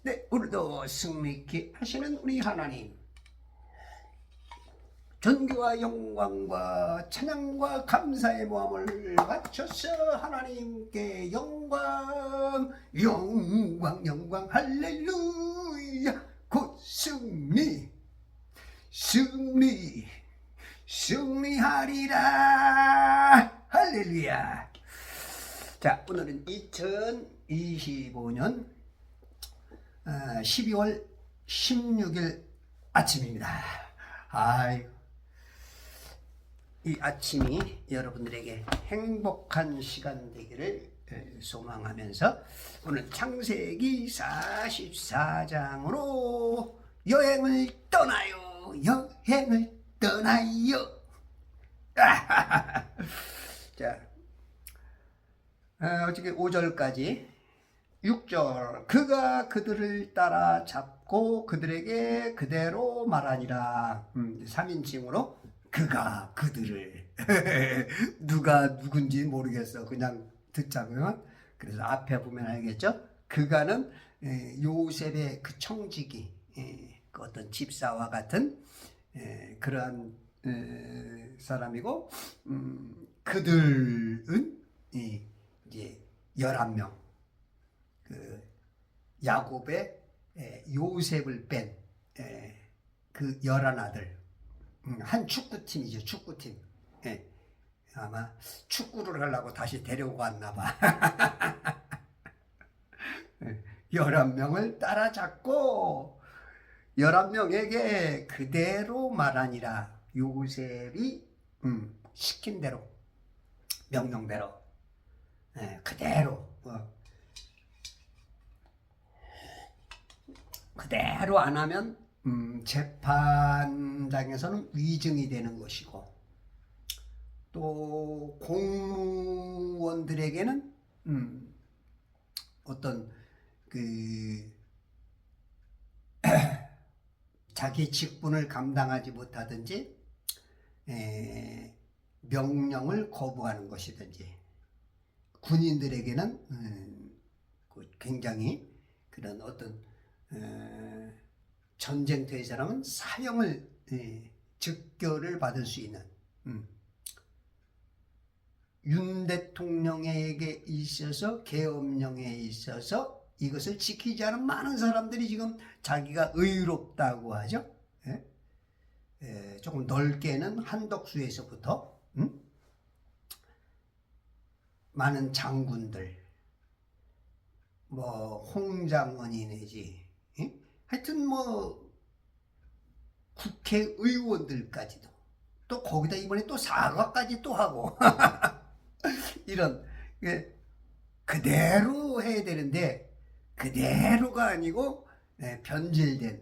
네, 오늘도 승리케 하시는 우리 하나님, 존귀와 영광과 찬양과 감사의 모함을 바쳐서 하나님께 영광, 영광, 영광, 할렐루야. 곧 승리, 승리, 승리하리라. 할렐루야. 자, 오늘은 2025년 12월 16일 아침입니다. 이 아침이 여러분들에게 행복한 시간 되기를 소망하면서 오늘 창세기 44장으로 여행을 떠나요. 여행을 떠나요. 자, 어저께 5절까지 6절, 그가 그들을 따라 잡고 그들에게 그대로 말하니라. 3인칭으로 그가 그들을 누가 누군지 모르겠어. 그냥 듣자고요. 그래서 앞에 보면 알겠죠. 그가는 요셉의 그 청지기, 그 어떤 집사와 같은 그러한 사람이고, 그들은 이제 11명, 그 야곱의 요셉을 뺀 그 11아들, 한 축구팀이죠. 축구팀. 아마 축구를 하려고 다시 데려오고 왔나 봐. 11명을 따라잡고 11명에게 그대로 말하니라. 요셉이 시킨 대로, 명령대로, 그대로 그대로 안 하면 재판장에서는 위증이 되는 것이고, 또 공무원들에게는 어떤 그 자기 직분을 감당하지 못하든지 명령을 거부하는 것이든지, 군인들에게는 굉장히 그런 어떤 전쟁터에서는 사형을 즉결을 받을 수 있는, 윤 대통령에게 있어서, 계엄령에 있어서 이것을 지키지 않은 많은 사람들이 지금 자기가 의롭다고 하죠. 조금 넓게는 한덕수에서부터 많은 장군들, 뭐 홍장원이 내지, 하여튼 뭐 국회의원들까지도, 또 거기다 이번에 또 사과까지 또 하고 이런, 그대로 해야 되는데 그대로가 아니고 변질된,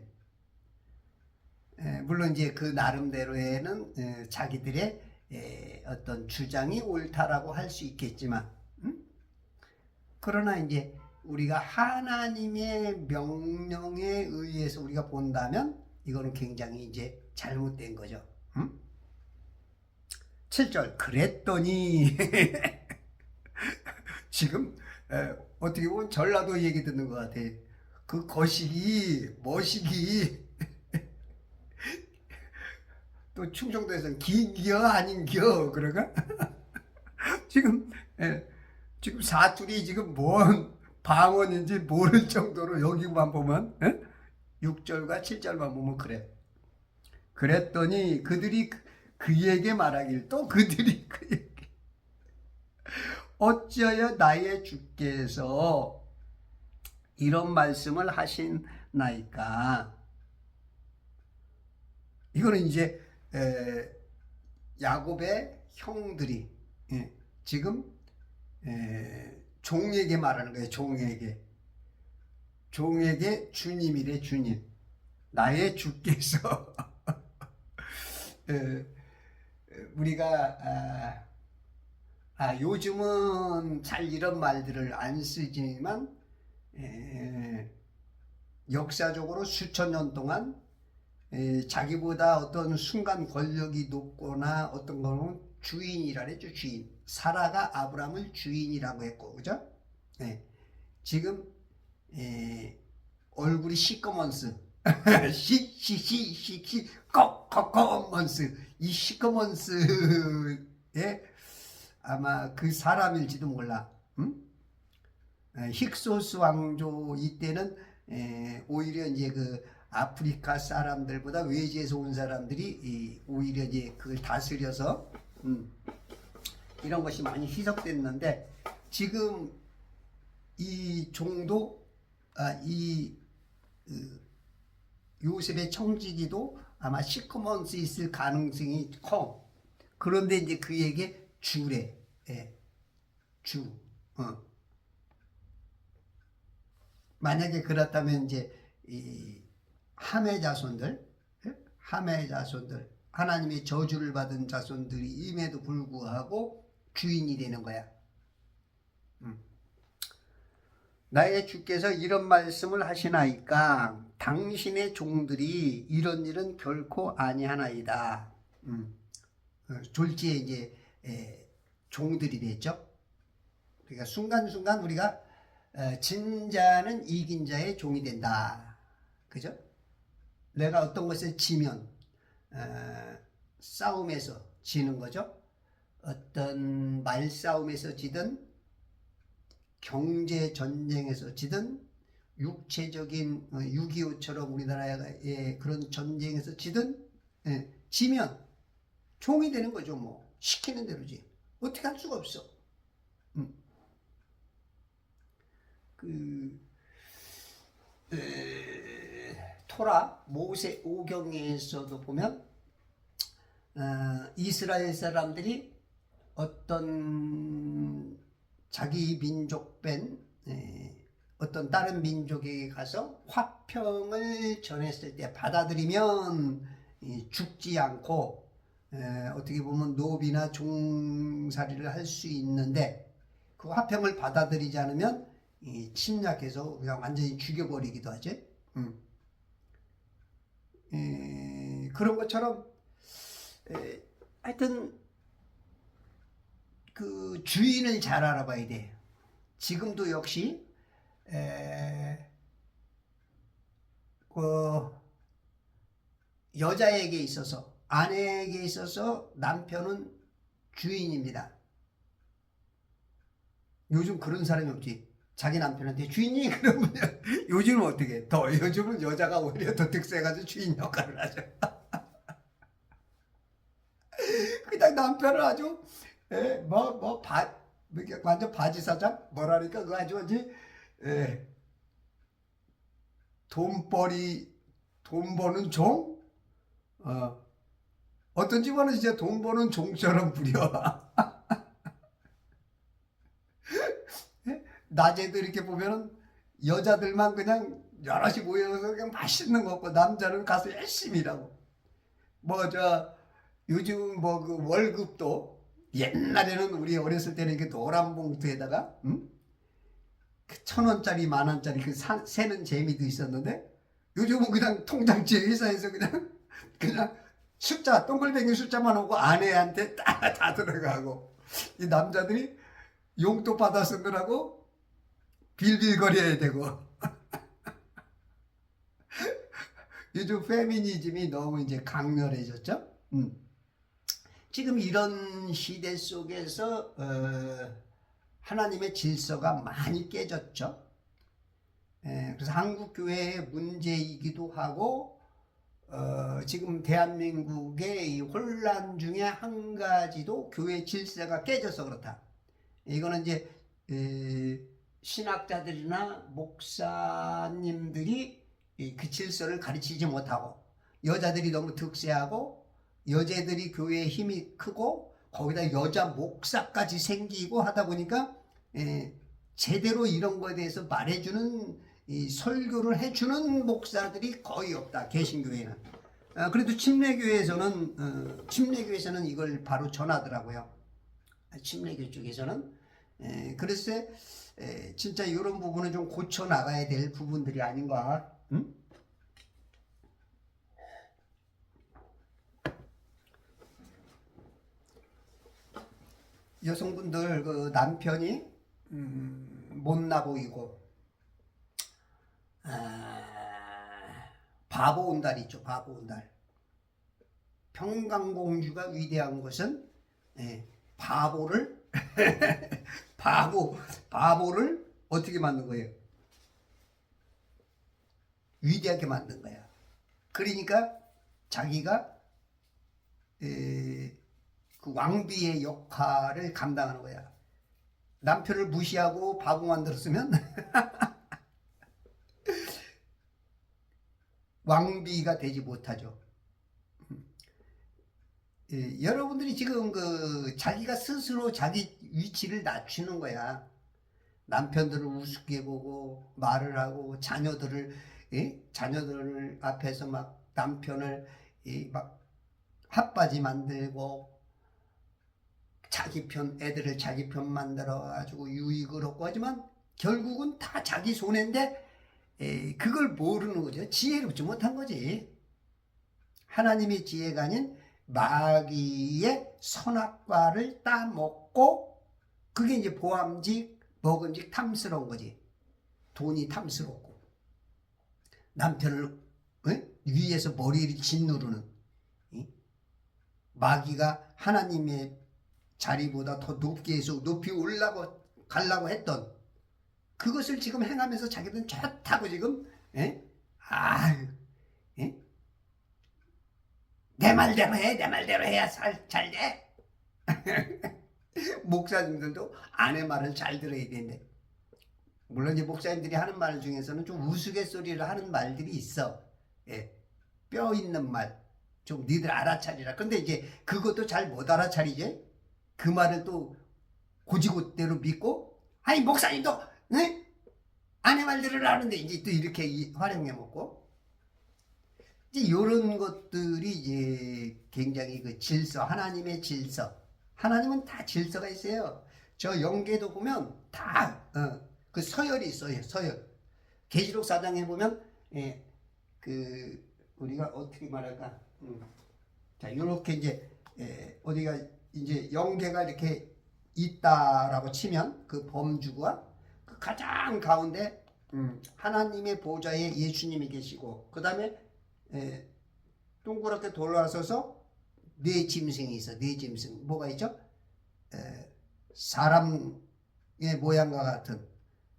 물론 이제 그 나름대로에는 자기들의 어떤 주장이 옳다라고 할 수 있겠지만, 그러나 이제 우리가 하나님의 명령에 의해서 우리가 본다면 이거는 굉장히 이제 잘못된 거죠. 7절, 그랬더니 지금 어떻게 보면 전라도 얘기 듣는 것 같아. 그 거시기, 머시기 또 충청도에서는 긴겨 아닌겨 그러가? 지금 사투리 지금 뭔 방언인지 모를 정도로 여기만 보면 6절과 7절만 보면 그래. 그랬더니 그들이 그에게 말하길, 또 그들이 그에게 어찌하여 나의 주께서 이런 말씀을 하신나이까. 이거는 이제 야곱의 형들이 지금 종에게 말하는 거예요. 종에게 주님이래. 주님, 나의 주께서 우리가 요즘은 잘 이런 말들을 안 쓰지만 역사적으로 수천 년 동안 자기보다 어떤 순간 권력이 높거나 어떤 거는 주인이라 그랬죠. 주인. 사라가 아브라함을 주인이라고 했고, 그죠? 지금 우리 시커먼스 시시시시시 꺼꺼꺼먼스 이 시커먼스의 아마 그 사람일지도 몰라. 응? 힉소스 왕조 이때는 오히려 이제 그 아프리카 사람들보다 외지에서 온 사람들이 오히려 이제 그걸 다스려서 이런 것이 많이 희석됐는데 지금 이 종도 이 요셉의 청지기도 아마 시커먼스 있을 가능성이 커. 그런데 이제 그에게 주래. 주. 만약에 그렇다면 이제 이 함의 자손들, 하나님의 저주를 받은 자손들이 임에도 불구하고 주인이 되는 거야. 나의 주께서 이런 말씀을 하시나이까 당신의 종들이 이런 일은 결코 아니하나이다. 졸지에 이제 종들이 됐죠. 그러니까 순간순간 우리가 진 자는 이긴 자의 종이 된다. 그죠? 내가 어떤 것에 지면 싸움에서 지는 거죠. 어떤 말싸움에서 지든 경제 전쟁에서 지든 육체적인 6.25처럼 우리나라의 그런 전쟁에서 지든 지면 종이 되는 거죠. 뭐 시키는 대로지. 어떻게 할 수가 없어. 토라 모세 오경에서도 보면 이스라엘 사람들이 어떤 자기 민족 뺀 어떤 다른 민족에게 가서 화평을 전했을 때 받아들이면 죽지 않고 어떻게 보면 노비나 종살이를 할 수 있는데 그 화평을 받아들이지 않으면 침략해서 그냥 완전히 죽여버리기도 하지. 그런 것처럼 하여튼 그 주인을 잘 알아봐야 돼. 지금도 역시 그 여자에게 있어서 아내에게 있어서 남편은 주인입니다. 요즘 그런 사람이 없지. 자기 남편한테 주인이 그러면 요즘은 어떻게 더 요즘은 여자가 오히려 더 득세가지고 주인 역할을 하죠. 그냥 남편을 아주 완전 바지사장 뭐라니까 그거 아주 돈 버는 종 어떤 집안은 진짜 돈 버는 종처럼 부려. 낮에도 이렇게 보면은 여자들만 그냥 여럿이 모여서 그냥 맛있는 거 먹고 남자는 가서 열심히 일하고 요즘 그 월급도 옛날에는 우리 어렸을 때는 이렇게 노란 봉투에다가 1,000원짜리 10,000원짜리 그 세는 재미도 있었는데 요즘은 그냥 통장지 회사에서 그냥 숫자 동글뱅이 숫자만 오고 아내한테 다 들어가고 이 남자들이 용돈 받아 쓰느라고 빌빌거려야 되고 요즘 페미니즘이 너무 이제 강렬해졌죠. 지금 이런 시대 속에서 하나님의 질서가 많이 깨졌죠. 그래서 한국 교회의 문제이기도 하고 지금 대한민국의 이 혼란 중에 한 가지도 교회 질서가 깨져서 그렇다. 이거는 이제 신학자들이나 목사님들이 그 질서를 가르치지 못하고 여자들이 너무 득세하고 여자들이 교회에 힘이 크고 거기다 여자 목사까지 생기고 하다 보니까 제대로 이런 거에 대해서 말해주는 설교를 해주는 목사들이 거의 없다. 개신교회는. 그래도 침례교회에서는 이걸 바로 전하더라고요. 침례교 쪽에서는. 그래서 진짜 이런 부분은 좀 고쳐 나가야 될 부분들이 아닌가. 응? 여성분들 그 남편이 못나 보이고 바보 온달 있죠. 바보 온달. 평강공주가 위대한 것은 바보를 바보를 어떻게 만든 거예요? 위대하게 만든 거야. 그러니까 자기가 그 왕비의 역할을 감당하는 거야. 남편을 무시하고 바보 만들었으면 왕비가 되지 못하죠. 여러분들이 지금 자기가 스스로 자기 위치를 낮추는 거야. 남편들을 우습게 보고 말을 하고 자녀들을 앞에서 막 남편을 막 핫바지 만들고 애들을 자기 편 만들어 가지고 유익을 얻고 하지만 결국은 다 자기 손해인데 그걸 모르는 거죠. 지혜롭지 못한 거지. 하나님의 지혜가 아닌 마귀의 선악과를 따먹고 그게 이제 보암직 먹음직 탐스러운 거지. 돈이 탐스럽고 남편을 위에서 머리를 짓누르는 마귀가 하나님의 자리보다 더 높게 해서 높이 가려고 했던 그것을 지금 행하면서 자기들은 좋다고 지금 내 말대로 해. 내 말대로 해야 잘 돼. 목사님들도 아내 말을 잘 들어야 되는데 물론 이제 목사님들이 하는 말 중에서는 좀 우스갯소리를 하는 말들이 있어. 뼈 있는 말. 좀 니들 알아차리라. 근데 이제 그것도 잘 못 알아차리지. 그 말을 또 고지고대로 믿고 아니 목사님도 아내 말대로 하는데 이제 또 이렇게 활용해 먹고 이제 이런 것들이 이제 굉장히 그 질서, 하나님의 질서. 하나님은 다 질서가 있어요. 저 영계도 보면 다 그 서열이 있어요. 서열. 계시록 4장에 보면 그 우리가 어떻게 말할까? 자, 이렇게 이제 어디가 이제 영계가 이렇게 있다라고 치면 그 범주가 그 가장 가운데 하나님의 보좌에 예수님이 계시고 그 다음에 동그랗게 돌아서서 네 짐승이 있어. 네 짐승 뭐가 있죠? 사람의 모양과 같은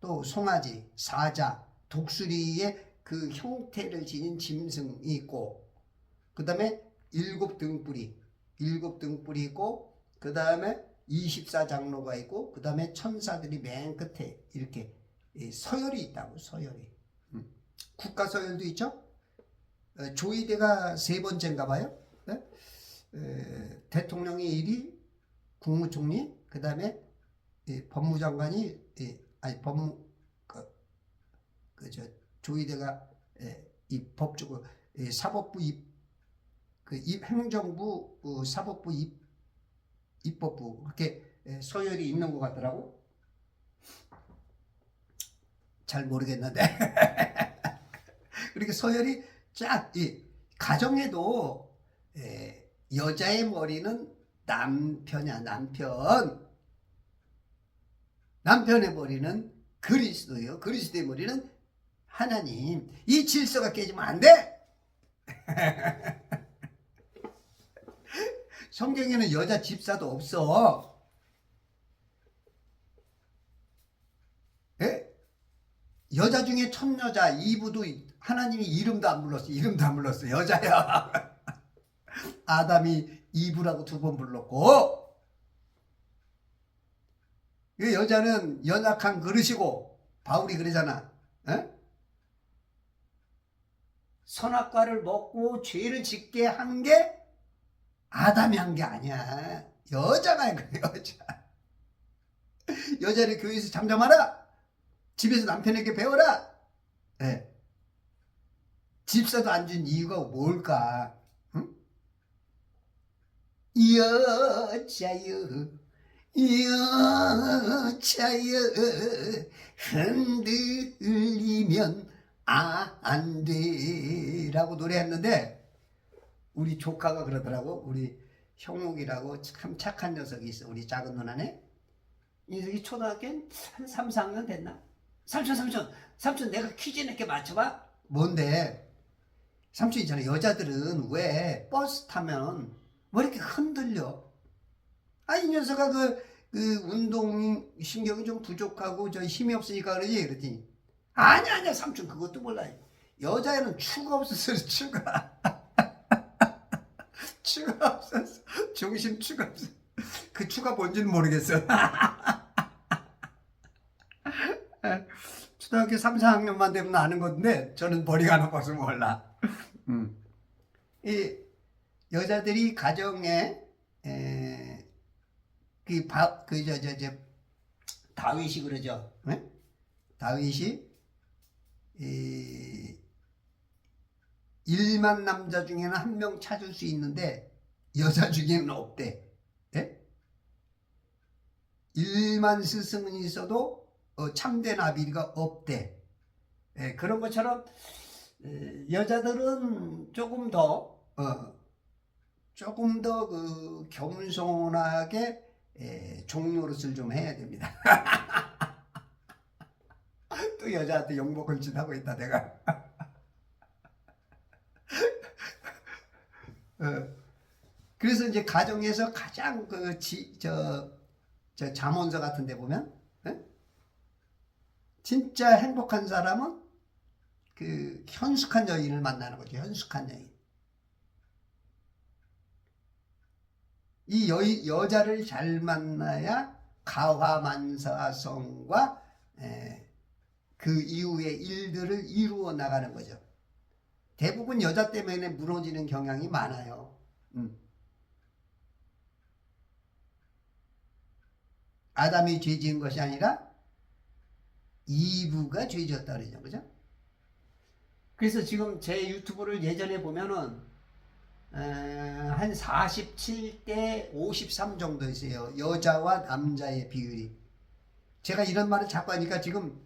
또 송아지, 사자, 독수리의 그 형태를 지닌 짐승이 있고 그 다음에 일곱 등불이 있고 그 다음에 24장로가 있고 그 다음에 천사들이 맨 끝에 이렇게 서열이 있다고. 서열이. 국가 서열도 있죠. 조이대가 3번째인가 봐요. 대통령이 1위, 국무총리, 그 다음에 법무장관이 조이대가 이 법적으로 사법부 행정부, 사법부, 입법부 그렇게 서열이 있는 것 같더라고. 잘 모르겠는데 그렇게 서열이 쫙 가정에도 여자의 머리는 남편이야. 남편의 머리는 그리스도예요. 그리스도의 머리는 하나님. 이 질서가 깨지면 안 돼. 성경에는 여자 집사도 없어. 여자 중에 첫여자 이브도 하나님이 이름도 안 불렀어. 여자야. 아담이 이브라고 2번 불렀고 그 여자는 연약한 그릇이고 바울이 그러잖아. 선악과를 먹고 죄를 짓게 한 게 아담이 한 게 아니야. 여자가 한 거야. 여자를 교회에서 잠잠하라. 집에서 남편에게 배워라. 집사도 안 준 이유가 뭘까? 여자여 흔들리면 안 돼라고 노래했는데 우리 조카가 그러더라고. 우리 형욱이라고 참 착한 녀석이 있어. 우리 작은 누나네. 이 녀석이 초등학교 한 3, 4학년 됐나? 삼촌 내가 퀴즈 낼게 맞춰봐. 뭔데? 삼촌 있잖아요. 여자들은 왜 버스 타면 뭐 이렇게 흔들려? 아, 이 녀석아 그 운동 신경이 좀 부족하고 저 힘이 없으니까 그러지. 그랬더니 아니야 삼촌 그것도 몰라요. 여자애는 추가 없었어요. 추가 없었어. 중심 추가 없어. 그 추가 뭔지는 모르겠어. 초등학교 3, 4학년만 되면 아는 건데 저는 머리가 나빠서 몰라. 이 여자들이 가정에 다윗이 그러죠. 네? 다윗이 1만 남자 중에는 한 명 찾을 수 있는데 여자 중에는 없대. 네? 1만 스승은 있어도 참된 아비가 없대. 네, 그런 것처럼 여자들은 조금 더 그 겸손하게 종노릇을 좀 해야 됩니다. 또 여자한테 욕먹을 짓 하고 있다 내가. 그래서 이제 가정에서 가장 저 잠언서 같은 데 보면 진짜 행복한 사람은 그 현숙한 여인을 만나는 거죠. 현숙한 여인. 이 여자를 잘 만나야 가화만사성과 그 이후의 일들을 이루어 나가는 거죠. 대부분 여자 때문에 무너지는 경향이 많아요. 아담이 죄 지은 것이 아니라 이브가 죄 지었다 그러죠. 그죠? 그래서 지금 제 유튜브를 예전에 보면은 한 47대 53 정도 있어요. 여자와 남자의 비율이. 제가 이런 말을 자꾸 하니까 지금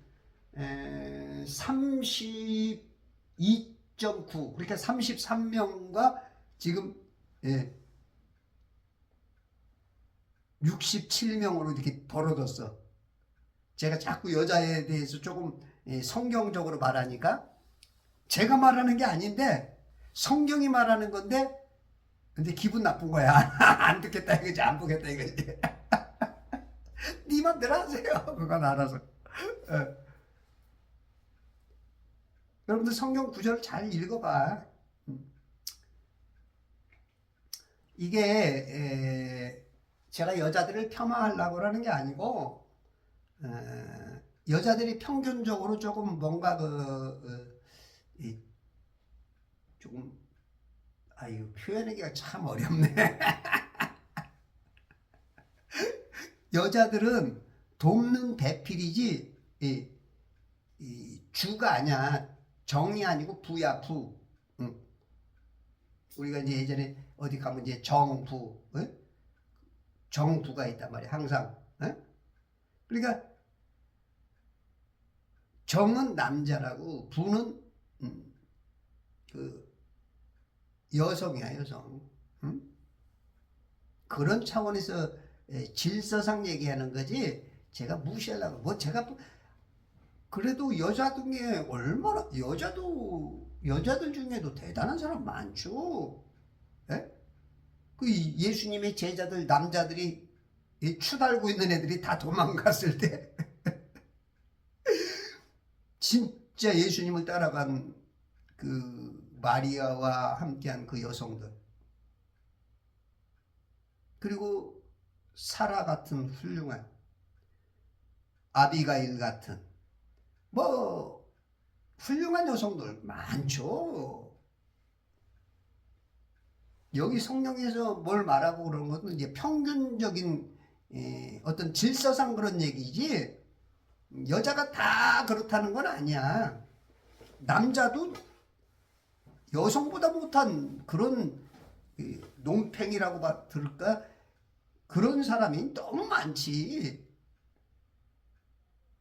32.9 그러니까 33명과 지금 67명으로 이렇게 벌어졌어. 제가 자꾸 여자에 대해서 조금 성경적으로 말하니까 제가 말하는 게 아닌데 성경이 말하는 건데 근데 기분 나쁜 거야. 안 듣겠다 이거지, 안 보겠다 이거지. 네 맘대로 하세요. 그건 알아서. 여러분들 성경 구절을 잘 읽어봐. 이게 제가 여자들을 폄하하려고 하는 게 아니고 여자들이 평균적으로 조금 뭔가 조금 이거 표현하기가 참 어렵네. 여자들은 돕는 배필이지 주가 아니야. 정이 아니고 부야, 부. 우리가 이제 예전에 어디 가면 이제 정부, 정부가 있단 말이야, 항상. 그러니까 정은 남자라고 부는 그 여성이야, 여성. 그런 차원에서 질서상 얘기하는 거지. 제가 무시하려고. 뭐 제가 그래도 여자 중에 얼마나 여자들 중에도 대단한 사람 많죠. 예? 그 예수님의 제자들 남자들이 추달고 있는 애들이 다 도망갔을 때 진짜 예수님을 따라간 그 마리아와 함께한 그 여성들, 그리고 사라 같은 훌륭한 아비가일 같은 뭐 훌륭한 여성들 많죠. 여기 성경에서 뭘 말하고 그러는 것은 이제 평균적인 어떤 질서상 그런 얘기지 여자가 다 그렇다는 건 아니야. 남자도 여성보다 못한 그런 농팽이라고 들을까? 그런 사람이 너무 많지.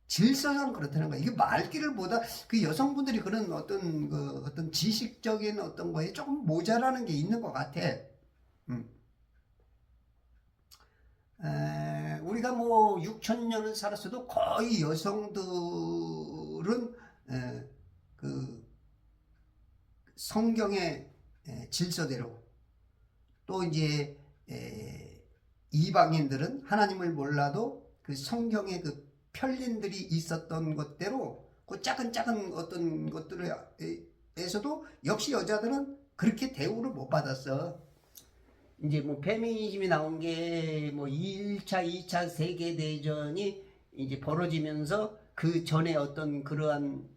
질서상 그렇다는 거야. 이게 말귀를 보다 그 여성분들이 그런 어떤 지식적인 어떤 거에 조금 모자라는 게 있는 것 같아. 우리가 뭐 6,000년을 살았어도 거의 여성들은 그 성경의 질서대로 또 이제 이방인들은 하나님을 몰라도 그 성경의 그 편린들이 있었던 것대로 그 작은 어떤 것들에서도 역시 여자들은 그렇게 대우를 못 받았어. 이제 뭐 페미니즘이 나온 게 뭐 1차, 2차 세계대전이 이제 벌어지면서 그 전에 어떤 그러한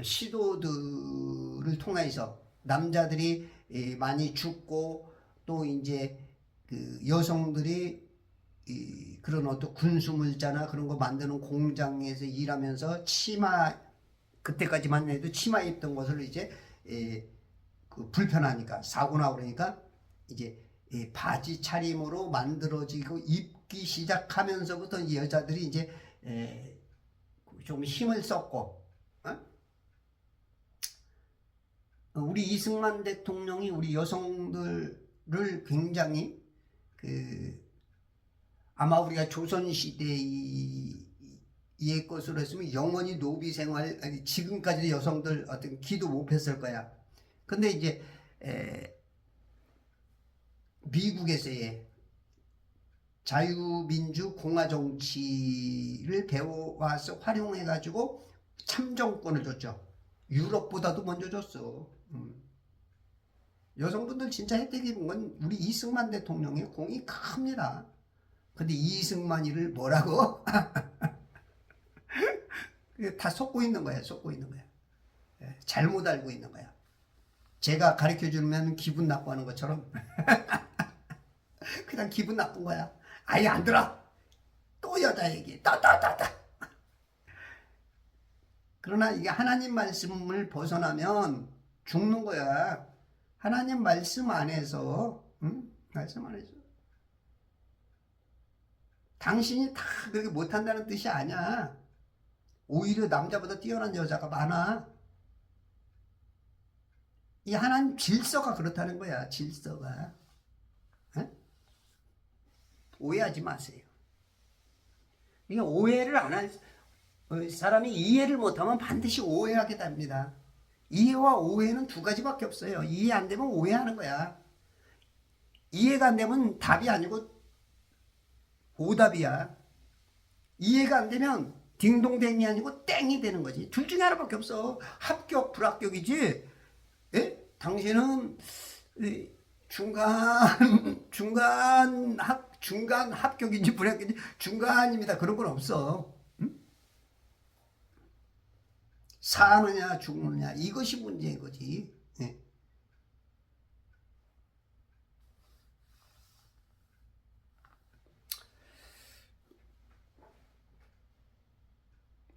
시도들을 통해서 남자들이 많이 죽고 또 이제 그 여성들이 그런 어떤 군수물자나 그런 거 만드는 공장에서 일하면서 치마, 그때까지만 해도 치마 입던 것을 이제 그 불편하니까 사고 나고 그러니까 이제 바지 차림으로 만들어지고 입기 시작하면서부터 이 여자들이 이제 좀 힘을 썼고, 우리 이승만 대통령이 우리 여성들을 굉장히 아마 우리가 조선시대의 것으로 했으면 영원히 노비 생활, 아니 지금까지도 여성들 어떤 기도 못 했을 거야. 근데 이제 미국에서의 자유민주 공화 정치를 배워와서 활용해가지고 참정권을 줬죠. 유럽보다도 먼저 줬어. 여성분들 진짜 혜택 입은 건 우리 이승만 대통령의 공이 큽니다. 근데 이승만이를 뭐라고? 다 속고 있는 거야, 속고 있는 거야. 잘못 알고 있는 거야. 제가 가르쳐 주면 기분 나빠 하는 것처럼 그냥 기분 나쁜 거야. 아예 안 들어. 또 여자 얘기. 또. 그러나 이게 하나님 말씀을 벗어나면 죽는 거야. 하나님 말씀 안에서, 말씀 안에서. 당신이 다 그렇게 못한다는 뜻이 아니야. 오히려 남자보다 뛰어난 여자가 많아. 이 하나님 질서가 그렇다는 거야. 질서가. 오해하지 마세요. 이게 오해를 안 할 사람이 이해를 못하면 반드시 오해하게 됩니다. 이해와 오해는 두 가지밖에 없어요. 이해 안 되면 오해하는 거야. 이해가 안 되면 답이 아니고 오답이야. 이해가 안 되면 딩동댕이 아니고 땡이 되는 거지. 둘 중에 하나밖에 없어. 합격, 불합격이지. 예? 당신은 중간 합격인지 불합격인지 중간입니다. 그런 건 없어. 사느냐 죽느냐 이것이 문제인 거지. 예.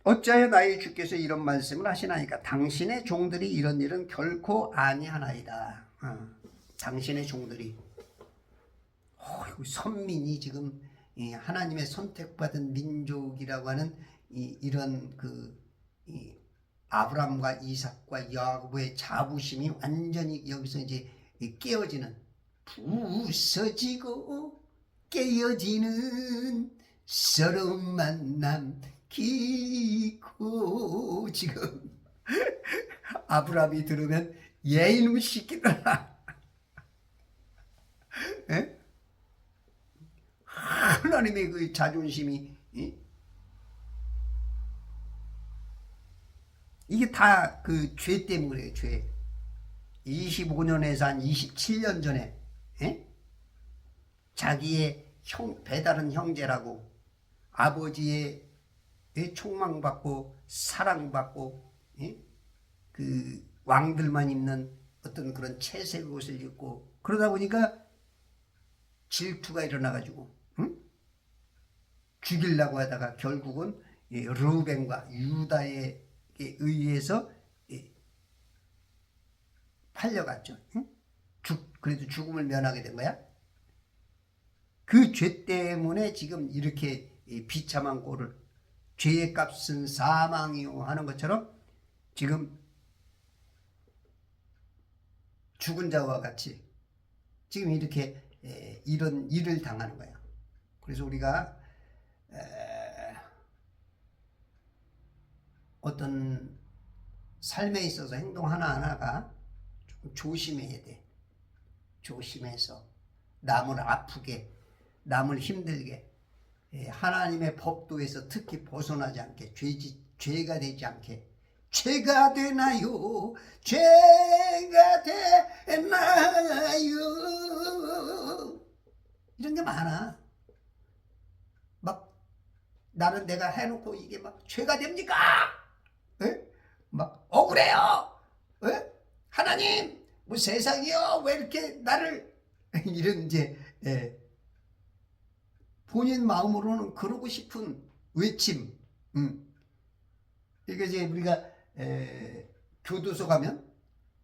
어찌하여 나의 주께서 이런 말씀을 하시나이까? 당신의 종들이 이런 일은 결코 아니하나이다. 당신의 종들이 선민이 지금 하나님의 선택받은 민족이라고 하는 이런 아브람과 이삭과 야곱의 자부심이 완전히 여기서 이제 깨어지는, 부서지고 깨어지는 서러운 만남 기고. 지금 아브람이 들으면 얘 이놈 시키더라. 하나님의 그 자존심이, 이게 다 그 죄 때문에, 죄. 25년에서 한 27년 전에 자기의 배다른 형제라고 아버지의 총망받고 사랑받고 그 왕들만 입는 어떤 그런 채색 옷을 입고 그러다 보니까 질투가 일어나가지고 죽이려고 하다가 결국은 르우벤과 유다에 의해서 팔려갔죠. 그래도 죽음을 면하게 된 거야. 그 죄 때문에 지금 이렇게 비참한 꼴을, 죄의 값은 사망이요 하는 것처럼 지금 죽은 자와 같이 지금 이렇게 이런 일을 당하는 거예요. 그래서 우리가 어떤 삶에 있어서 행동 하나하나가 조금 조심해야 돼. 조심해서 남을 아프게, 남을 힘들게, 하나님의 법도에서 특히 벗어나지 않게, 죄가 되지 않게. 죄가 되나요? 죄가 되나요? 이런 게 많아. 막 나는 내가 해놓고 이게 막 죄가 됩니까? 에? 막 억울해요. 에? 하나님, 뭐 세상이요, 왜 이렇게 나를 이런 이제 본인 마음으로는 그러고 싶은 외침. 이게 이제 우리가 교도소 가면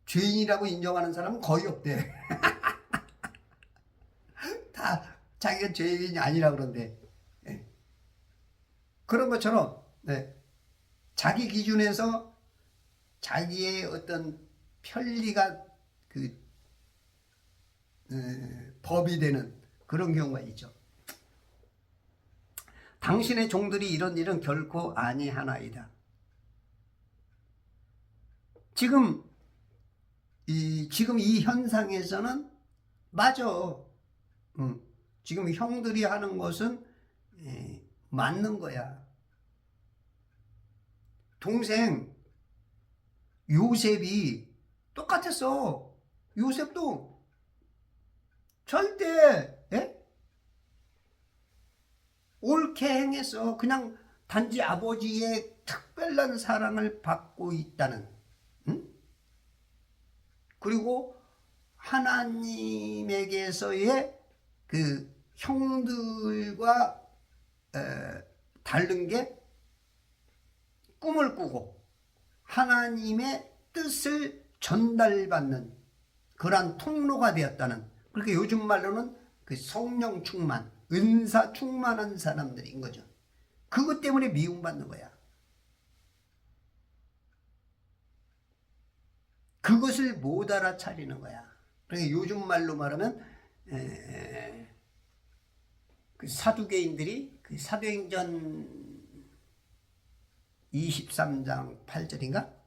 죄인이라고 인정하는 사람은 거의 없대. 다 자기가 죄인이 아니라 그런데. 그런 것처럼 자기 기준에서 자기의 어떤 편리가 법이 되는 그런 경우가 있죠. 당신의 종들이 이런 일은 결코 아니하나이다. 지금 이 현상에서는 맞아. 지금 형들이 하는 것은 맞는 거야. 동생 요셉이 똑같았어. 요셉도 절대 옳게 행해서 그냥 단지 아버지의 특별한 사랑을 받고 있다는, 그리고 하나님에게서의 그 형들과 다른 게 꿈을 꾸고 하나님의 뜻을 전달받는 그러한 통로가 되었다는, 그렇게 요즘 말로는 그 성령 충만, 은사 충만한 사람들인 거죠. 그것 때문에 미움받는 거야. 그것을 못 알아차리는 거야. 그러니까 요즘 말로 말하면 그 사두개인들이 그 사도행전 23장 8절인가?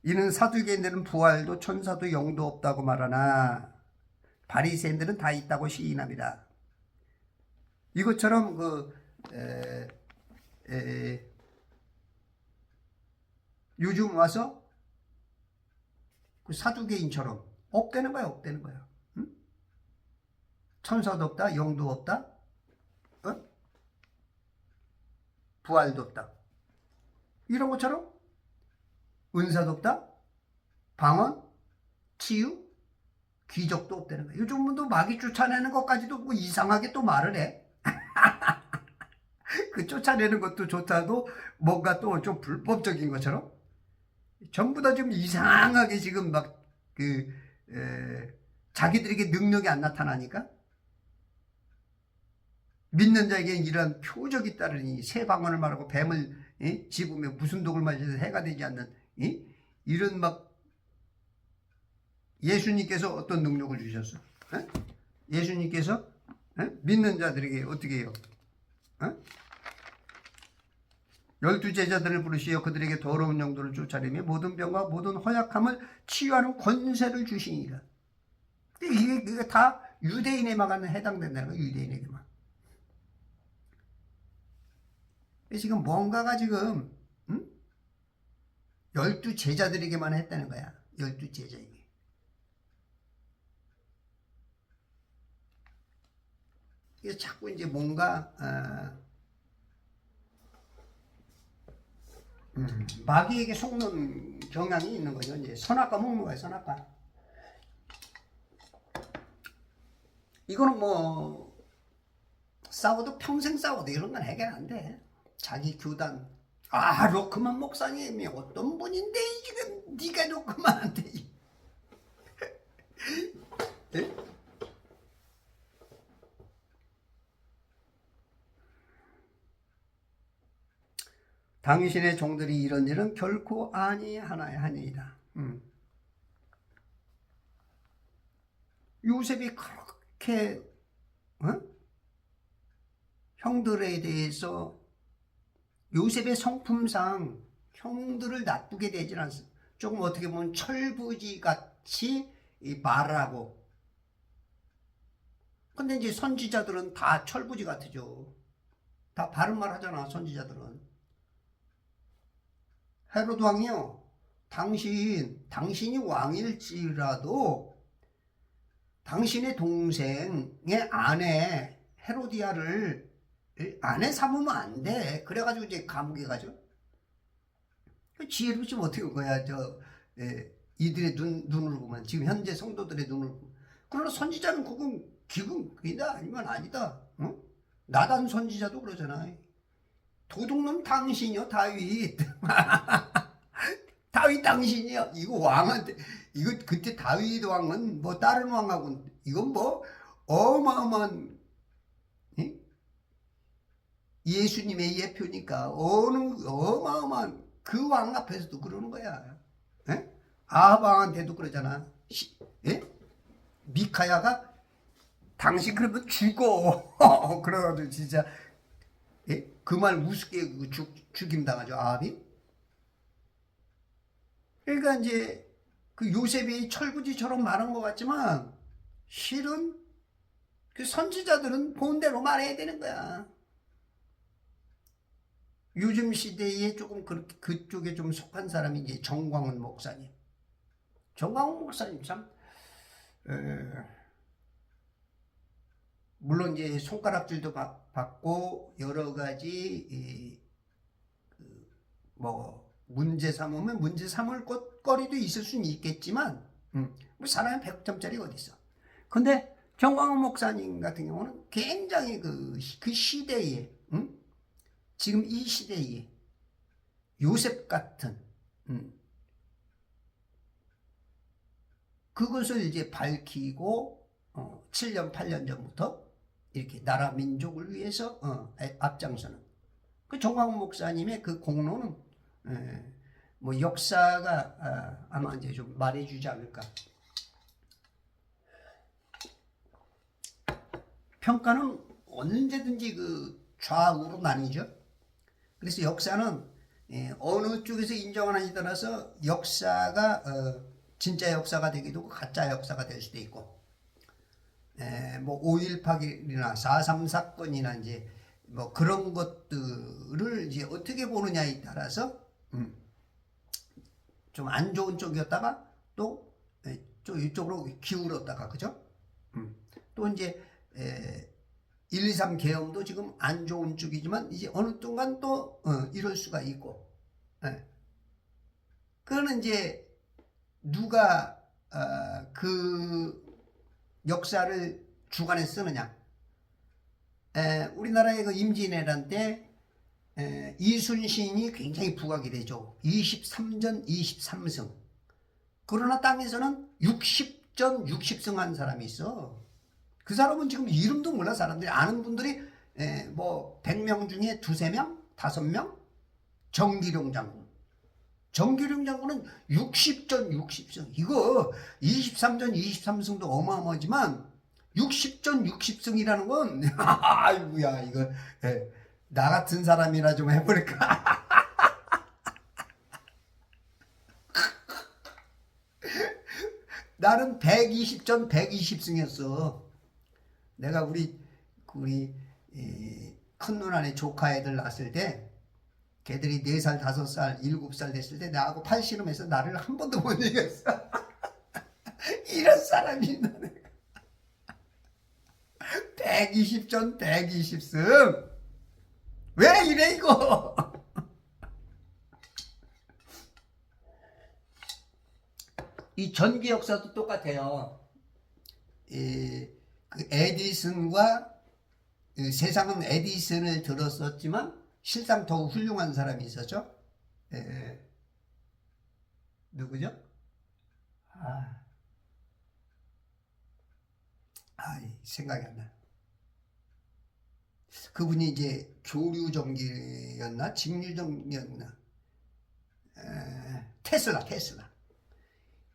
이는 사두개인들은 부활도 천사도 영도 없다고 말하나 바리새인들은 다 있다고 시인합니다. 이것처럼 요즘 와서 그 사두개인처럼 없다는 거야, 없다는 거야. 응? 천사도 없다, 영도 없다, 부활도 없다. 이런 것처럼 은사도 없다, 방언, 치유, 기적도 없다는 거야. 요즘 분도 마귀 쫓아내는 것까지도 뭐 이상하게 또 말을 해. 그 쫓아내는 것도 좋다도 뭔가 또 좀 불법적인 것처럼 전부 다 좀 이상하게 지금 막 자기들에게 능력이 안 나타나니까 믿는 자에게 이런 표적이 따르니 새 방언을 말하고 뱀을 집으며 무슨 독을 마셔서 해가 되지 않는 이런 막 예수님께서 어떤 능력을 주셨어? 예수님께서 믿는 자들에게 어떻게 해요? 12제자들을 부르시어 그들에게 더러운 영들을 쫓아내며 모든 병과 모든 허약함을 치유하는 권세를 주시니라. 이게 다 유대인에만 해당된다는 거예요. 유대인에게만. 지금 뭔가가 지금 12제자들에게만 했다는 거야. 12제자에게. 그래서 자꾸 이제 뭔가 마귀에게 속는 경향이 있는 거죠. 이제 선악과 먹는 거예요. 선악과. 이거는 뭐 싸워도 평생 싸워도 이런 건 해결 안 돼. 자기 교단 로크만 목사님이 어떤 분인데 지금 네가 놓고만 안 되지. 네? 당신의 종들이 이런 일은 결코 아니하나이다. 요셉이 그렇게 형들에 대해서 요셉의 성품상 형들을 나쁘게 대질 않습니다. 조금 어떻게 보면 철부지 같이 말하고. 근데 이제 선지자들은 다 철부지 같으죠. 다 바른 말 하잖아, 선지자들은. 헤로드 왕이요, 당신이 왕일지라도 당신의 동생의 아내 헤로디아를 아내 삼으면 안 돼. 그래가지고 이제 감옥에 가죠. 지혜롭지 못해 온 거야. 이들의 눈으로 보면, 지금 현재 성도들의 눈으로 보면. 그러나 선지자는 그건 기근이다 아니면 아니다. 응? 나단 선지자도 그러잖아. 도둑놈 당신이요, 다윗. 다윗 당신이요. 이거 왕한테, 이거 그때 다윗 왕은 뭐 다른 왕하고 이건 뭐 어마어마한, 응? 예수님의 예표니까 어마어마한 그 왕 앞에서도 그러는 거야. 에? 아합 왕한테도 그러잖아. 미카야가 당신 그러면 죽어. 그래가지고 진짜 그 말 우습게 죽임 당하죠, 아합이. 그러니까 이제 그 요셉이 철부지처럼 말한 것 같지만 실은 그 선지자들은 본대로 말해야 되는 거야. 요즘 시대에 조금 그쪽에 좀 속한 사람이 이제 정광훈 목사님. 정광훈 목사님 참, 물론 이제 손가락질도 받고 여러 가지 뭐 문제 삼으면 문제 삼을 거리도 있을 수는 있겠지만, 뭐 사람이 100점짜리가 어디 있어. 근데 정광훈 목사님 같은 경우는 굉장히 그 시대에, 지금 이 시대에 요셉 같은 그것을 이제 밝히고 7년 8년 전부터 이렇게 나라 민족을 위해서 앞장서는 그 정광훈 목사님의 그 공로는 뭐 역사가 아마 이제 좀 말해주지 않을까. 평가는 언제든지 그 좌우로 나뉘죠. 그래서 역사는 어느 쪽에서 인정하느냐에 따라서 역사가 진짜 역사가 되기도 하고 가짜 역사가 될 수도 있고, 뭐 5.18이나 4.3 사건이나 이제 뭐 그런 것들을 이제 어떻게 보느냐에 따라서 좀 안 좋은 쪽이었다가 또 이쪽으로 기울었다가, 그죠? 또 이제 1.23 계엄도 지금 안 좋은 쪽이지만 이제 어느 순간 또 이럴 수가 있고, 그거는 이제 누가 그 역사를 주관해 쓰느냐. 우리나라의 그 임진왜란 때 이순신이 굉장히 부각이 되죠. 23전 23승. 그러나 땅에서는 60전 60승 한 사람이 있어. 그 사람은 지금 이름도 몰라. 사람들이 아는 분들이 뭐 100명 중에 2-3명? 5명? 정기룡 장군. 정기룡 장군은 60전 60승. 이거 23전 23승도 어마어마하지만 60전 60승이라는 건 아이고야, 이거 나 같은 사람이나 좀 해볼까. 나는 120전 120승이었어. 내가 우리 큰 누나네 조카 애들 낳았을 때, 걔들이 4살, 5살, 7살 됐을 때 나하고 팔씨름해서 나를 한 번도 못 이겼어. 이런 사람이 나네. 120전 120승. 왜 이래 이거. 이 전기 역사도 똑같아요. 그 에디슨과 세상은 에디슨을 들었었지만 실상 더욱 훌륭한 사람이 있었죠. 누구죠? 생각이 안 나. 그분이 이제 교류전기였나 직류전기였나. 테슬라.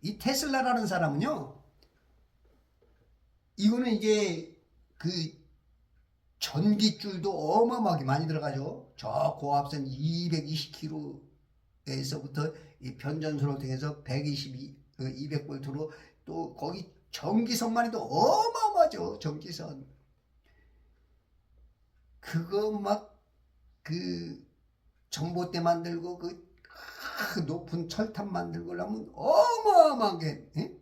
이 테슬라라는 사람은요, 이거는 이제 그 전기줄도 어마어마하게 많이 들어가죠. 저 고압선 220km에서부터 이 변전소를 통해서 200볼트로 또 거기 전기선만 해도 어마어마하죠. 전기선. 그거 막 그 전봇대 만들고 그 높은 철탑 만들고 하면 어마어마하게, 예?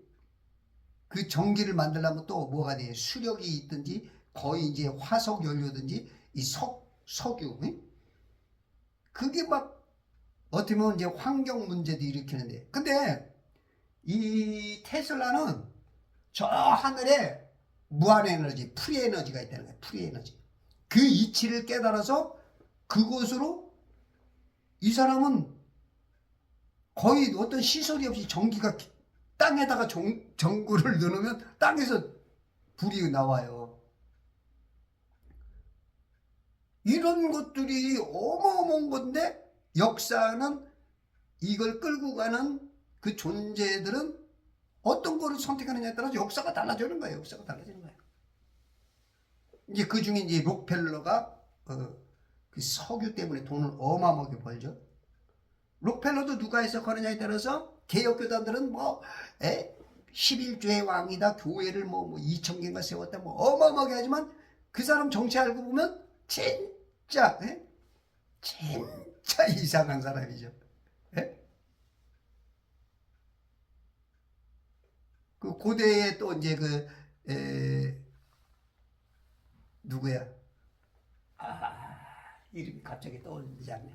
그 전기를 만들려면 또 뭐가 돼요? 수력이 있든지 거의 이제 화석 연료든지 이 석유, 예? 그게 막 어떻게 보면 이제 환경 문제도 일으키는데, 근데 이 테슬라는 저 하늘에 무한 에너지, 프리 에너지가 있다는 거예요. 프리 에너지. 그 이치를 깨달아서 그곳으로 이 사람은 거의 어떤 시설이 없이 전기가 땅에다가 전구를 넣으면 땅에서 불이 나와요. 이런 것들이 어마어마한 건데 역사는 이걸 끌고 가는 그 존재들은 어떤 거를 선택하느냐에 따라서 역사가 달라지는 거예요. 역사가 달라지는 거예요. 이제 그 중에 이제 록펠러가 그 석유 때문에 돈을 어마어마하게 벌죠. 록펠러도 누가 해석하느냐에 따라서 개혁교단들은 뭐 11조의 왕이다, 교회를 뭐 2,000개인가 세웠다, 뭐 어마어마하게 하지만 그 사람 정치 알고 보면 진짜 진짜 이상한 사람이죠. 그 고대에 또 이제 누구야? 이름이 갑자기 떠오르지 않네.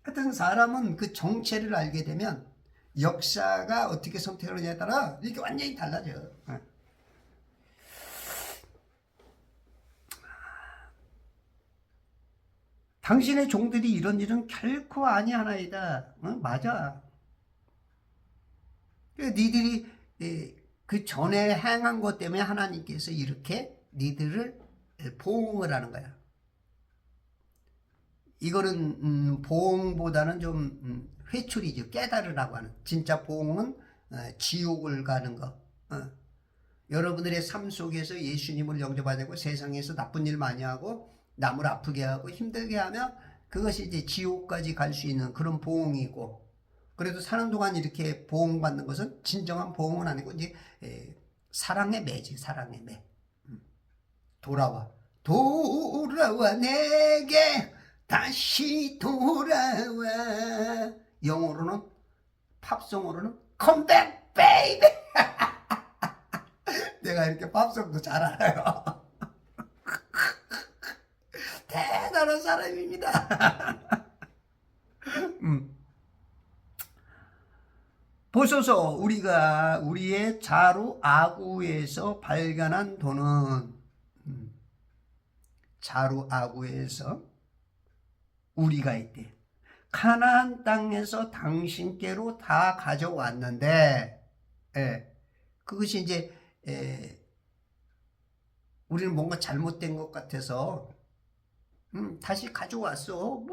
하여튼 사람은 그 정체를 알게 되면 역사가 어떻게 선택하느냐에 따라 이렇게 완전히 달라져요. 당신의 종들이 이런 일은 결코 아니하나이다. 맞아. 니들이 그 전에 행한 것 때문에 하나님께서 이렇게 니들을 보응을 하는 거야. 이거는 보응보다는 좀 회초리죠. 깨달으라고 하는. 진짜 보응은 지옥을 가는 거. 여러분들의 삶 속에서 예수님을 영접하고 세상에서 나쁜 일 많이 하고 남을 아프게 하고 힘들게 하면 그것이 이제 지옥까지 갈 수 있는 그런 보응이고, 그래도 사는 동안 이렇게 보응받는 것은 진정한 보응은 아니고 이제 사랑의 매지. 사랑의 매. 돌아와 내게 다시 돌아와. 영어로는, 팝송으로는 Come back baby. 내가 이렇게 팝송도 잘 알아요. 대단한 사람입니다. 보소서, 우리가 우리의 자루 아구에서 발견한 돈은, 자루 아구에서 우리가 있대. 가나안 땅에서 당신께로 다 가져왔는데, 그것이 이제 우리는 뭔가 잘못된 것 같아서 다시 가져왔어.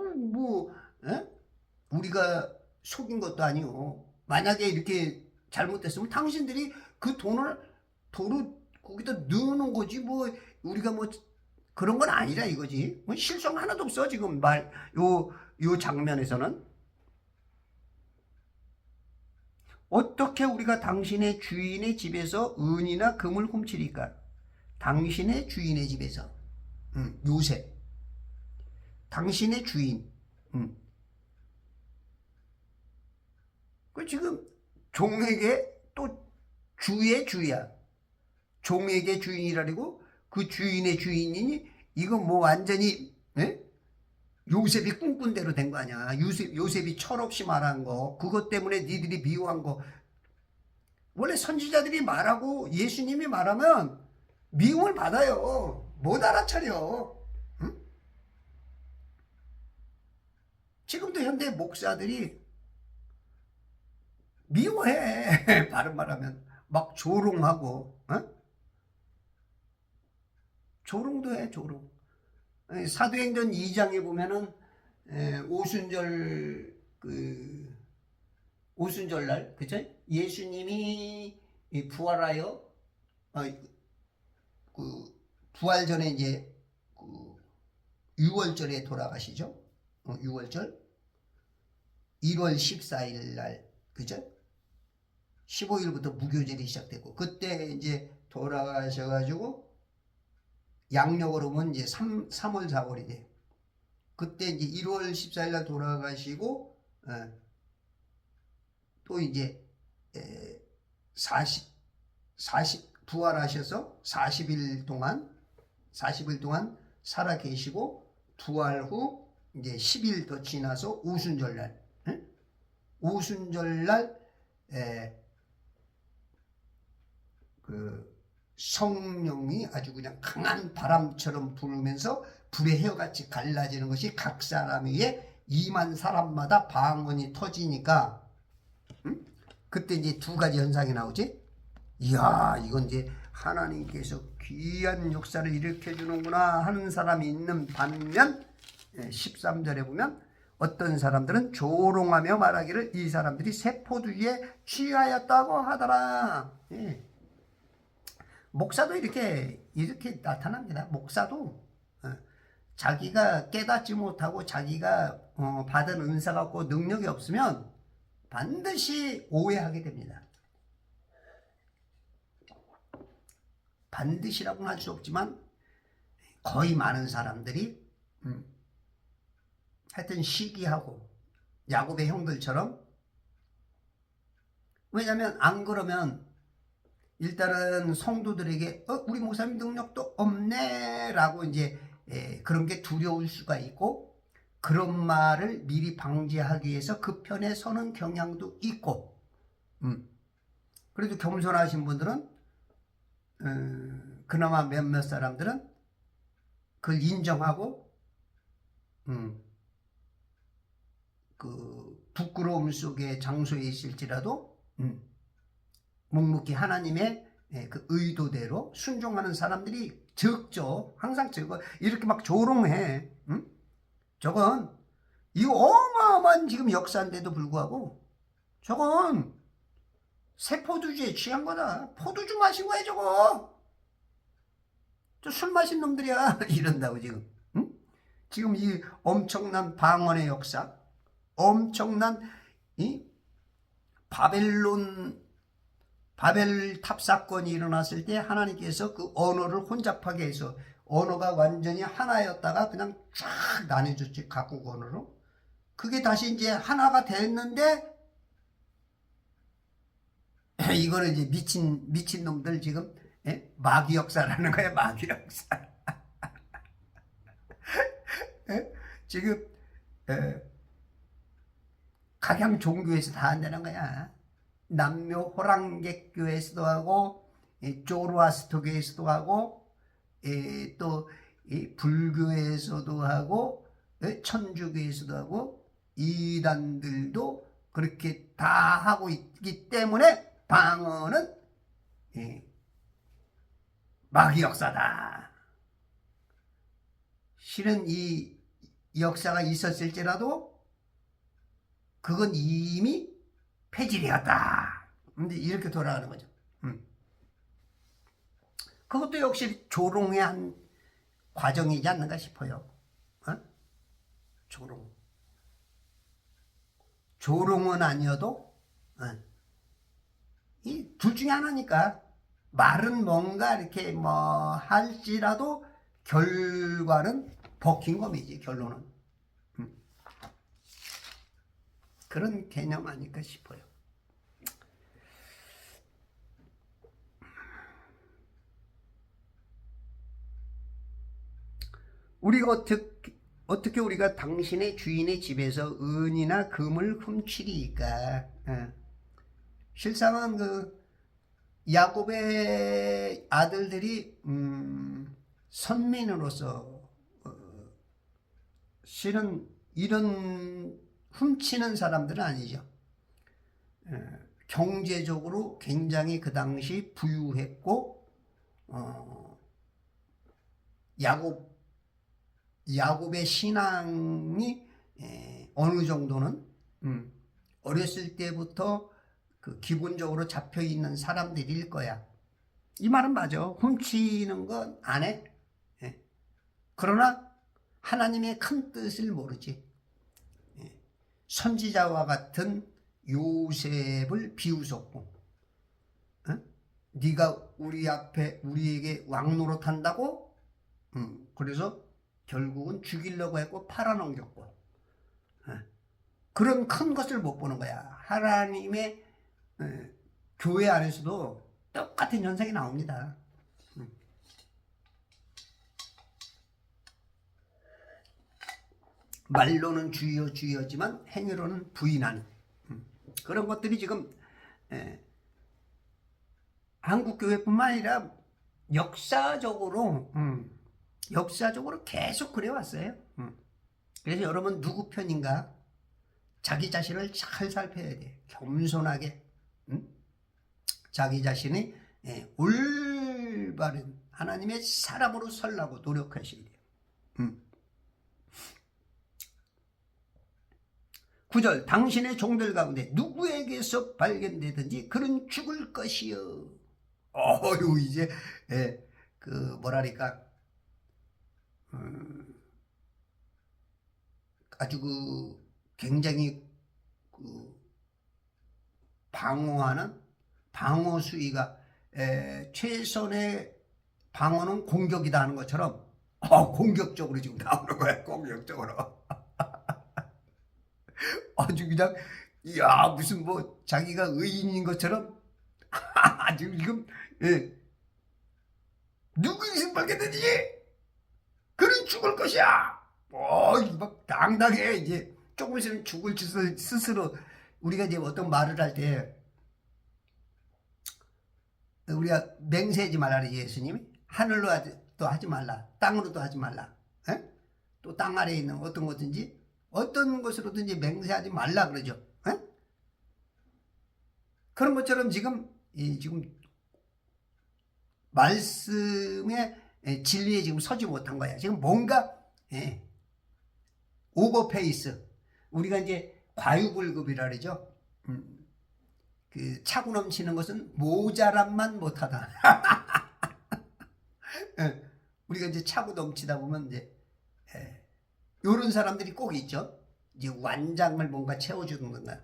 우리가 속인 것도 아니고, 만약에 이렇게 잘못됐으면 당신들이 그 돈을 도로 거기다 넣는 거지, 뭐 우리가 뭐 그런 건 아니라 이거지. 뭐 실성 하나도 없어 지금 요 장면에서는. 어떻게 우리가 당신의 주인의 집에서 은이나 금을 훔치리까? 당신의 주인의 집에서. 요셉. 당신의 주인. 그 지금 종에게 또 주의 주야. 종에게 주인이라고 그 주인의 주인이니 이거 뭐 완전히 요셉이 꿈꾼 대로 된 거 아니야. 요셉이 철없이 말한 거, 그것 때문에 니들이 미워한 거. 원래 선지자들이 말하고 예수님이 말하면 미움을 받아요. 못 알아차려. 지금도 현대 목사들이 미워해. 바른 말하면 막 조롱하고, 조롱도 해, 조롱. 사도행전 2장에 보면은 오순절날, 그죠? 예수님이 이 부활하여 그 부활 전에 이제 그 6월절에 돌아가시죠. 6월절 1월 14일 날 그죠? 15일부터 무교절이 시작됐고 그때 이제 돌아가셔가지고 양력으로 보면 이제 3월 4월이 돼요. 그때 이제 1월 14일 날 돌아가시고 또 이제 40 부활하셔서 40일 동안 살아 계시고 부활 후 이제 10일 더 지나서 오순절날 그 성령이 아주 그냥 강한 바람처럼 불면서 불의 헤어같이 갈라지는 것이 각 사람 위에 임한 사람마다 방언이 터지니까 그때 이제 두 가지 현상이 나오지. 이야, 이건 이제 하나님께서 귀한 역사를 일으켜 주는구나 하는 사람이 있는 반면 13절에 보면 어떤 사람들은 조롱하며 말하기를 이 사람들이 새 포도주에 취하였다고 하더라. 목사도 이렇게 나타납니다. 목사도 자기가 깨닫지 못하고 자기가 받은 은사 갖고 능력이 없으면 반드시 오해하게 됩니다. 반드시라고는 할 수 없지만 거의 많은 사람들이 하여튼 시기하고 야곱의 형들처럼, 왜냐하면 안 그러면 일단은 성도들에게 우리 목사님 능력도 없네 라고 이제 그런 게 두려울 수가 있고, 그런 말을 미리 방지하기 위해서 그 편에 서는 경향도 있고, 그래도 겸손하신 분들은 그나마 몇몇 사람들은 그걸 인정하고 그 부끄러움 속의 장소에 있을지라도 묵묵히 하나님의 그 의도대로 순종하는 사람들이 적죠. 항상 적어. 이렇게 막 조롱해. 저건 이 어마어마한 지금 역사인데도 불구하고 저건 새 포도주에 취한 거다. 포도주 마신 거야 저거. 저 술 마신 놈들이야. 이런다고 지금. 지금 이 엄청난 방언의 역사, 엄청난 이 바벨탑 사건이 일어났을 때 하나님께서 그 언어를 혼잡하게 해서 언어가 완전히 하나였다가 그냥 쫙 나뉘어졌지, 각국 언어로. 그게 다시 이제 하나가 됐는데 이거는 이제 미친 놈들 지금 마귀 역사라는 거야, 마귀 역사. 지금 각양 종교에서 다 한다는 거야. 남묘 호랑객교에서도 하고 조로아스터교에서도 하고 또 불교에서도 하고 천주교에서도 하고 이단들도 그렇게 다 하고 있기 때문에 방언은 마귀 역사다. 실은 이 역사가 있었을지라도 그건 이미 폐질이었다. 근데 이렇게 돌아가는 거죠. 그것도 역시 조롱의 한 과정이지 않는가 싶어요. 조롱은 아니어도 이 둘 중에 하나니까. 말은 뭔가 이렇게 뭐 할지라도 결과는 벗긴 겁이지, 결론은. 그런 개념 아닐까 싶어요. 우리가 어떻게 우리가 당신의 주인의 집에서 은이나 금을 훔치리까? 실상은 그 야곱의 아들들이 선민으로서 실은 이런 훔치는 사람들은 아니죠. 경제적으로 굉장히 그 당시 부유했고 야곱의 신앙이 어느 정도는 어렸을 때부터 그 기본적으로 잡혀 있는 사람들일 거야. 이 말은 맞아. 훔치는 건 안 해. 예. 그러나 하나님의 큰 뜻을 모르지. 예. 선지자와 같은 요셉을 비웃었고, 네가 우리 앞에 우리에게 왕노릇한다고? 그래서 결국은 죽이려고 했고 팔아넘겼고, 그런 큰 것을 못 보는 거야. 하나님의 교회 안에서도 똑같은 현상이 나옵니다. 말로는 주여 주여지만 행위로는 부인하는 그런 것들이 지금 한국 교회뿐만 아니라 역사적으로 계속 그래왔어요. 그래서 여러분 누구 편인가? 자기 자신을 잘 살펴야 돼. 겸손하게 자기 자신이 올바른 하나님의 사람으로 살라고 노력하셔야 돼요. 9절 당신의 종들 가운데 누구에게서 발견되든지 그는 죽을 것이요. 어유 이제 그 뭐랄까 아주 그 굉장히 그 방어하는 방어 수위가 최선의 방어는 공격이다 하는 것처럼 공격적으로 지금 나오는 거야. 공격적으로 아주 그냥 야 무슨 뭐 자기가 의인인 것처럼 아주 지금 누구에게서 발견되든지 그는 죽을 것이야. 막 당당해. 이제 조금 있으면 죽을 스스로 우리가 이제 어떤 말을 할 때 우리가 맹세하지 말라 예수님이 하늘로 또 하지 말라 땅으로도 하지 말라 또 땅 아래에 있는 어떤 것든지 어떤 것으로든지 맹세하지 말라 그러죠. 그런 것처럼 지금 말씀의 진리에 지금 서지 못한 거야. 지금 뭔가 오버페이스 우리가 이제 과유불급이라 그러죠. 그 차고 넘치는 것은 모자람만 못하다. 우리가 이제 차고 넘치다 보면 이제 요런 사람들이 꼭 있죠. 이제 완장을 뭔가 채워주는 건가.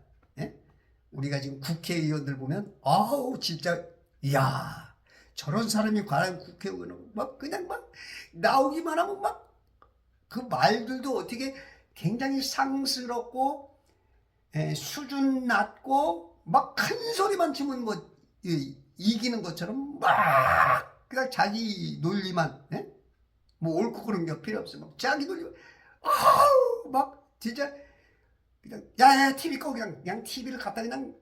우리가 지금 국회의원들 보면 아우 진짜 이야 저런 사람이 과연 국회의원은 막 그냥 막 나오기만 하면 막 그 말들도 어떻게 굉장히 상스럽고 수준 낮고 막 큰 소리만 치면 뭐 이기는 것처럼 막 그냥 자기 논리만 뭐 옳고 그런 게 필요 없어. 막 자기 논리만 아우 막 진짜 그냥 야야 TV 꺼 그냥 TV를 갖다 그냥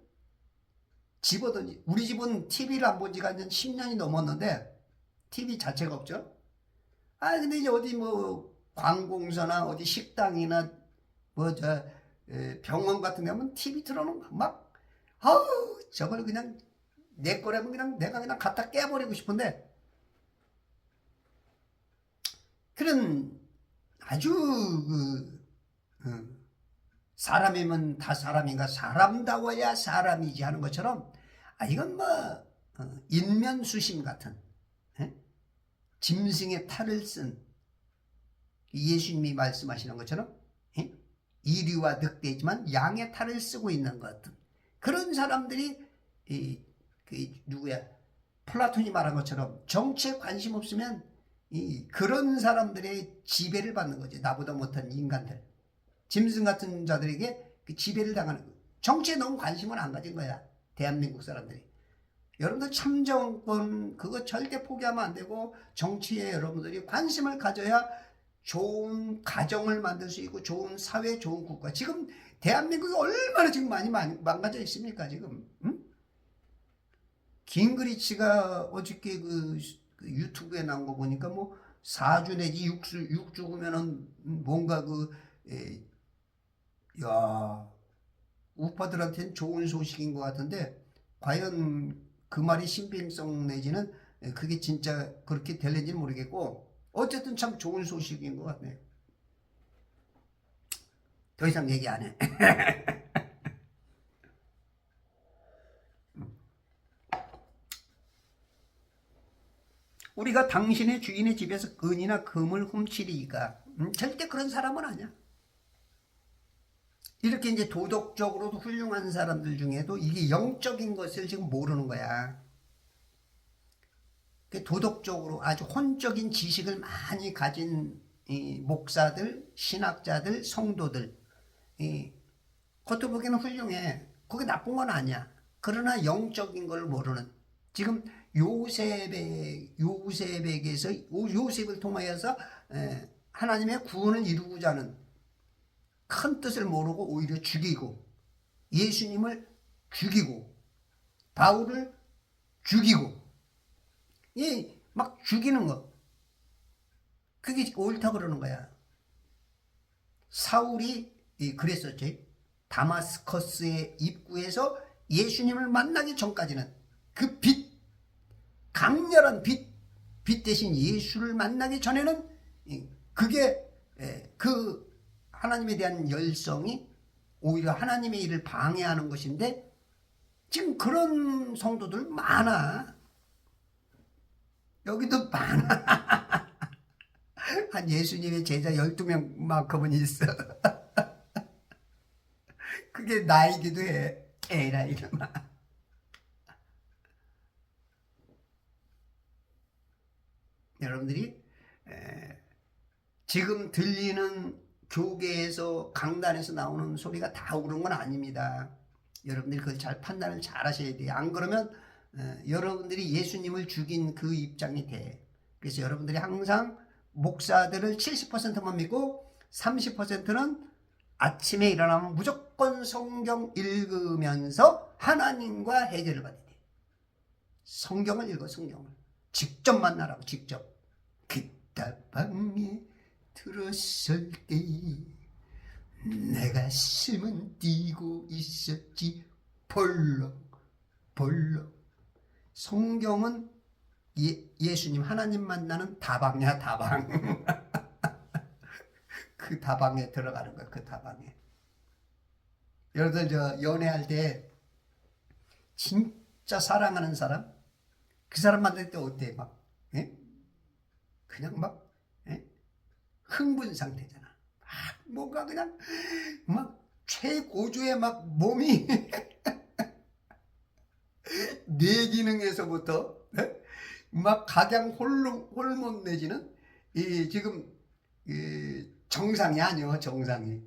집어던지. 우리 집은 TV를 안 본 지가 한 10년이 넘었는데 TV 자체가 없죠. 근데 이제 어디 뭐 관공서나 어디 식당이나 뭐 저 병원 같은 데 하면 TV 틀어놓은 막 아우 저걸 그냥 내 거라면 그냥 내가 그냥 갖다 깨버리고 싶은데 그런 아주 사람이면 다 사람인가 사람다워야 사람이지 하는 것처럼 이건 뭐 인면수심 같은 짐승의 탈을 쓴 예수님이 말씀하시는 것처럼 이리와 늑대지만 양의 탈을 쓰고 있는 것 같은 그런 사람들이 누구야 플라톤이 말한 것처럼 정치에 관심 없으면 그런 사람들의 지배를 받는 거지. 나보다 못한 인간들 짐승 같은 자들에게 그 지배를 당하는 거야. 정치에 너무 관심을 안 가진 거야 대한민국 사람들이. 여러분들 참정권 그거 절대 포기하면 안 되고 정치에 여러분들이 관심을 가져야 좋은 가정을 만들 수 있고 좋은 사회 좋은 국가. 지금 대한민국이 얼마나 지금 많이 망가져 있습니까 지금. 긴그리치가 어저께 그 유튜브에 나온 거 보니까 뭐 4주 내지 6주 죽으면은 뭔가 우파들한테는 좋은 소식인 것 같은데 과연 그 말이 신빙성 내지는 그게 진짜 그렇게 될는지는 모르겠고 어쨌든 참 좋은 소식인 것 같네요. 더 이상 얘기 안 해. 우리가 당신의 주인의 집에서 은이나 금을 훔치리이까. 절대 그런 사람은 아니야. 이렇게 이제 도덕적으로도 훌륭한 사람들 중에도 이게 영적인 것을 지금 모르는 거야. 도덕적으로 아주 혼적인 지식을 많이 가진 이 목사들, 신학자들, 성도들, 겉으로 보기에는 훌륭해. 그게 나쁜 건 아니야. 그러나 영적인 걸 모르는, 지금 요셉에게서 요셉을 통하여서 하나님의 구원을 이루고자 하는 큰 뜻을 모르고 오히려 죽이고, 예수님을 죽이고, 바울을 죽이고, 막 죽이는 거, 그게 옳다 그러는 거야. 사울이 그랬었지. 다마스커스의 입구에서 예수님을 만나기 전까지는 그 강렬한 빛 대신 예수를 만나기 전에는 그게 그 하나님에 대한 열성이 오히려 하나님의 일을 방해하는 것인데, 지금 그런 성도들 많아. 여기도 많아. 한 예수님의 제자 12명만큼은 있어. 그게 나이기도 해. 에라 이놈아. 여러분들이 지금 들리는 교계에서, 강단에서 나오는 소리가 다 옳은 건 아닙니다. 여러분들이 그걸 잘 판단을 잘 하셔야 돼요. 안 그러면 여러분들이 예수님을 죽인 그 입장이 돼. 그래서 여러분들이 항상 목사들을 70%만 믿고 30%는 아침에 일어나면 무조건 성경 읽으면서 하나님과 해결을 받아야 돼. 성경을 읽어. 성경을 직접 만나라고. 직접. 그다방에 들었을 때 내 가슴은 뛰고 있었지 벌렁벌렁. 성경은 예수님 하나님 만나는 다방이야. 다방. 그 다방에 들어가는 거야. 그 다방에. 여러분들 저 연애할 때 진짜 사랑하는 사람, 그 사람 만날 때 어때? 막 그냥 막 흥분 상태잖아. 뭔가 그냥 막 최고조의 막 몸이 뇌 기능에서부터 막 가장 호르몬 내지는 지금 정상이 아니요. 정상이.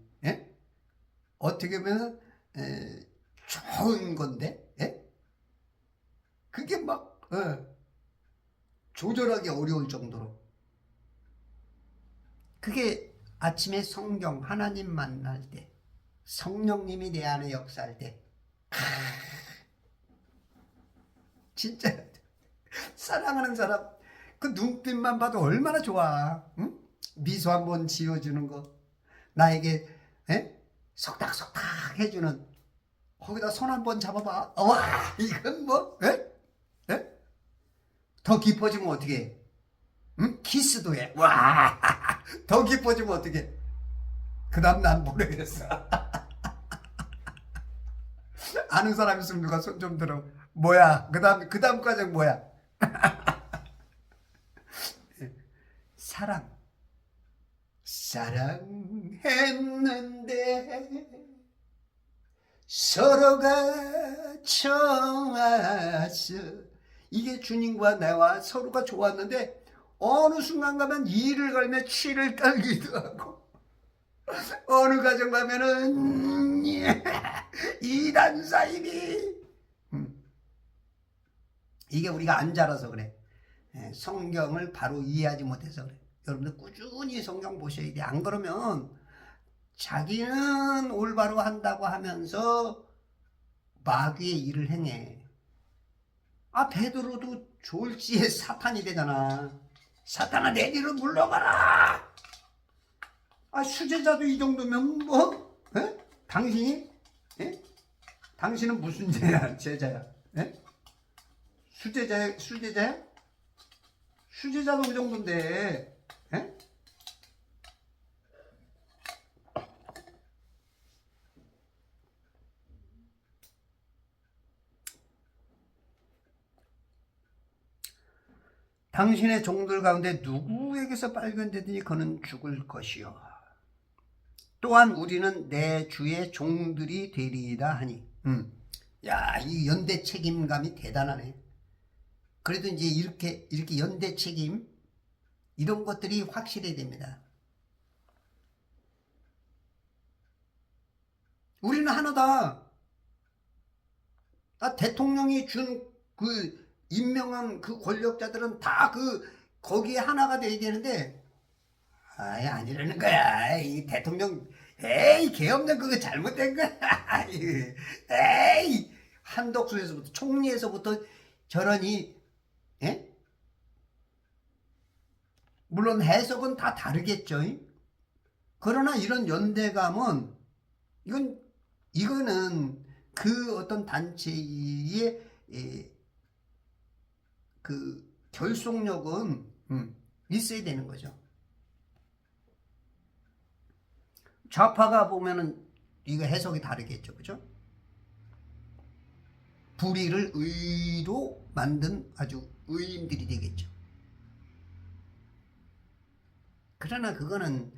어떻게 보면 좋은 건데 그게 막 조절하기 어려울 정도로. 그게 아침에 성경 하나님 만날 때, 성령님이 내 안에 역사할 때, 진짜 사랑하는 사람 그 눈빛만 봐도 얼마나 좋아. 응? 미소 한번 지어주는 거, 나에게 속닥속닥 해주는, 거기다 손 한번 잡아봐. 와, 이건 뭐 더 깊어지면 어떻게 해? 응? 키스도 해. 와, 더 깊어지면 어떻게 해? 그 다음 난 모르겠어. 아는 사람 있으면 누가 손 좀 들어. 뭐야? 그 다음 과정 뭐야? 사랑했는데 서로가 좋았어. 이게 주님과 나와 서로가 좋았는데 어느 순간 가면 이를 갈며 치를 떨기도 하고, 어느 가정 가면은 이단 사입이. 이게 우리가 안 자라서 그래. 성경을 바로 이해하지 못해서 그래. 여러분들 꾸준히 성경 보셔야 돼. 안 그러면 자기는 올바로 한다고 하면서 마귀의 일을 행해. 베드로도 졸지에 사탄이 되잖아. 사탄아, 내 뒤로 물러가라. 수제자도 이 정도면 뭐? 당신이? 당신은 무슨 죄야? 제자야? 수제자야? 수제자도 그 정도인데. 당신의 종들 가운데 누구에게서 발견되더니 그는 죽을 것이요. 또한 우리는 내 주의 종들이 되리이다 하니. 야, 이 연대 책임감이 대단하네. 그래도 이제 이렇게 연대 책임, 이런 것들이 확실해야 됩니다. 우리는 하나다. 대통령이 준 그 임명한 그 권력자들은 다 거기에 하나가 돼야 되는데, 아예 아니라는 거야. 이 대통령, 에이, 개 없는 그거 잘못된 거야. 에이, 한덕수에서부터, 총리에서부터 저런 예? 물론 해석은 다 다르겠죠. 그러나 이런 연대감은, 이거는 그 어떤 단체의 그 결속력은 있어야 되는 거죠. 좌파가 보면은 이거 해석이 다르겠죠. 그죠? 불의를 의로 만든 아주 의인들이 되겠죠. 그러나 그거는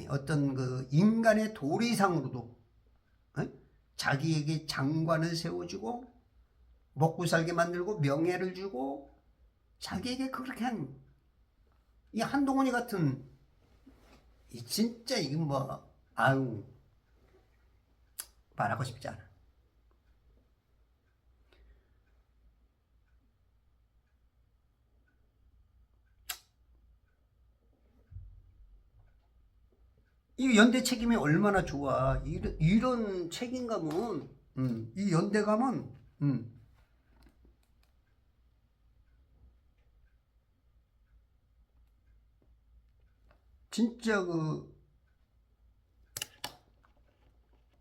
어떤 그 인간의 도리상으로도 자기에게 장관을 세워주고 먹고 살게 만들고 명예를 주고 자기에게 그렇게 한 이 한동훈이 같은 진짜 이건 뭐 아유 말하고 싶지 않아. 이 연대 책임이 얼마나 좋아. 이런 책임감은 이 연대감은 진짜 그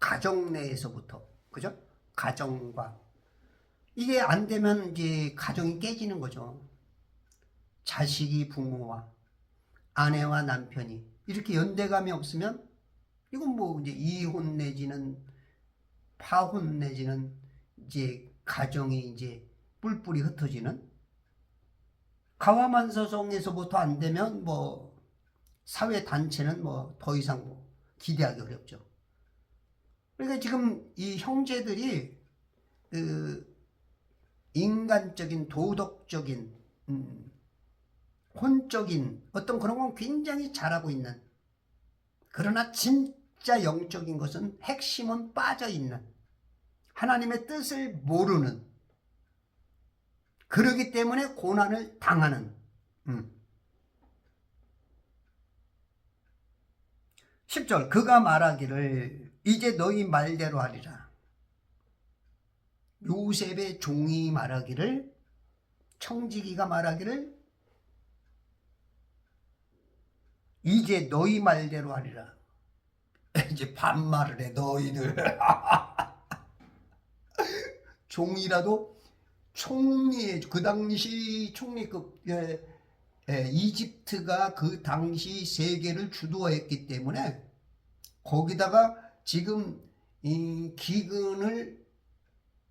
가정 내에서부터, 그죠? 가정과 이게 안 되면 이제 가정이 깨지는 거죠. 자식이 부모와 아내와 남편이 이렇게 연대감이 없으면 이건 뭐 이제 이혼 내지는 파혼 내지는 이제 가정이 이제 뿔뿔이 흩어지는, 가와만서성에서부터 안 되면 뭐 사회 단체는 뭐 더 이상 뭐 기대하기 어렵죠. 그러니까 지금 이 형제들이 그 인간적인 도덕적인 혼적인 어떤 그런 건 굉장히 잘하고 있는, 그러나 진짜 영적인 것은 핵심은 빠져있는, 하나님의 뜻을 모르는, 그러기 때문에 고난을 당하는. 10절 그가 말하기를 이제 너희 말대로 하리라. 요셉의 종이 말하기를, 청지기가 말하기를 이제 너희 말대로 하리라. 이제 반말을 해. 너희들 종이라도 총리, 그 당시 총리급 이집트가 그 당시 세계를 주도했기 때문에 거기다가 지금 이 기근을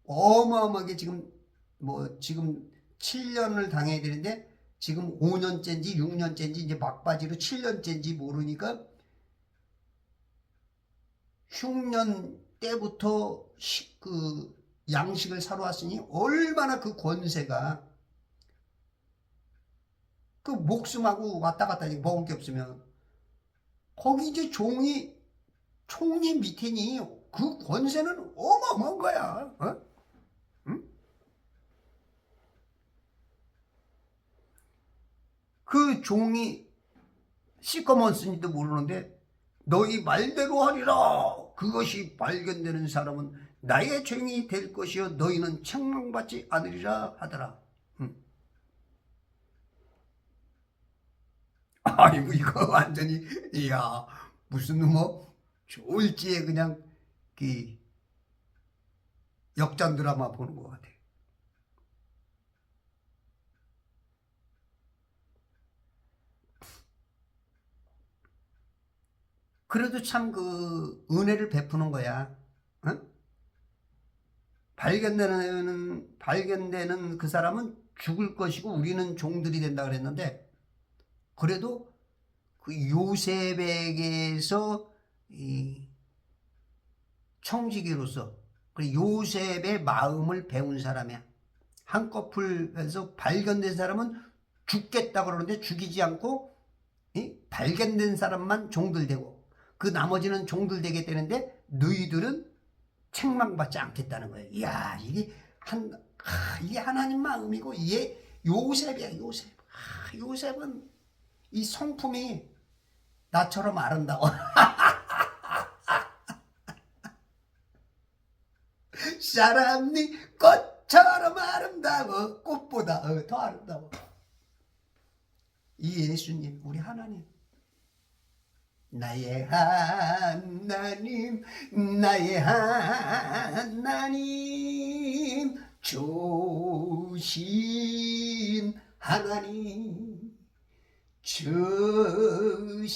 어마어마하게 지금 7년을 당해야 되는데 지금 5년째인지 6년째인지 이제 막바지로 7년째인지 모르니까 흉년 때부터 그 양식을 사러 왔으니 얼마나 그 권세가 그 목숨하고 왔다 갔다 먹을 게 없으면 거기 이제 총리 밑이니 그 권세는 어마어마한 거야. 응? 그 종이 시꺼먼는지도 모르는데 너희 말대로 하리라. 그것이 발견되는 사람은 나의 죄인이 될 것이요 너희는 책망받지 않으리라 하더라. 아이고 이거 완전히 이야 무슨 뭐 졸지에 그냥 그 역전 드라마 보는 것 같아. 그래도 참 그 은혜를 베푸는 거야. 응? 발견되는 그 사람은 죽을 것이고 우리는 종들이 된다 그랬는데, 그래도 그 요셉에게서 이 청지기로서 그 요셉의 마음을 배운 사람이야. 한꺼풀에서 발견된 사람은 죽겠다 그러는데 죽이지 않고 발견된 사람만 종들 되고 그 나머지는 종들 되게 되는데 너희들은 책망받지 않겠다는 거예요. 이야, 이게 이게 하나님 마음이고 이게 요셉이야, 요셉. 요셉은 이 성품이 나처럼 아름다워. 사람이 꽃처럼 아름다워. 꽃보다 더 아름다워. 이 예수님, 우리 하나님. 나의 하나님, 나의 하나님, 주신 하나님, 주신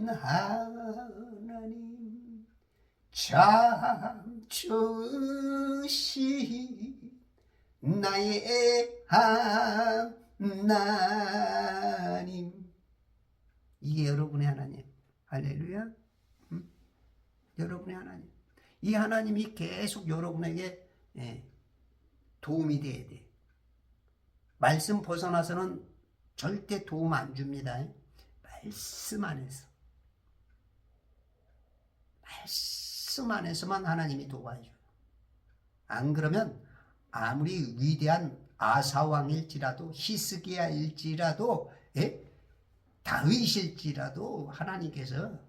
하나님, 참 주신 나의 하나님. 이게 여러분의 하나님. 할렐루야. 여러분의 하나님. 이 하나님이 계속 여러분에게 도움이 돼야 돼. 말씀 벗어나서는 절대 도움 안 줍니다. 말씀 안에서. 말씀 안에서만 하나님이 도와줘요. 안 그러면 아무리 위대한 아사왕일지라도 히스기야일지라도 다윗일지라도 하나님께서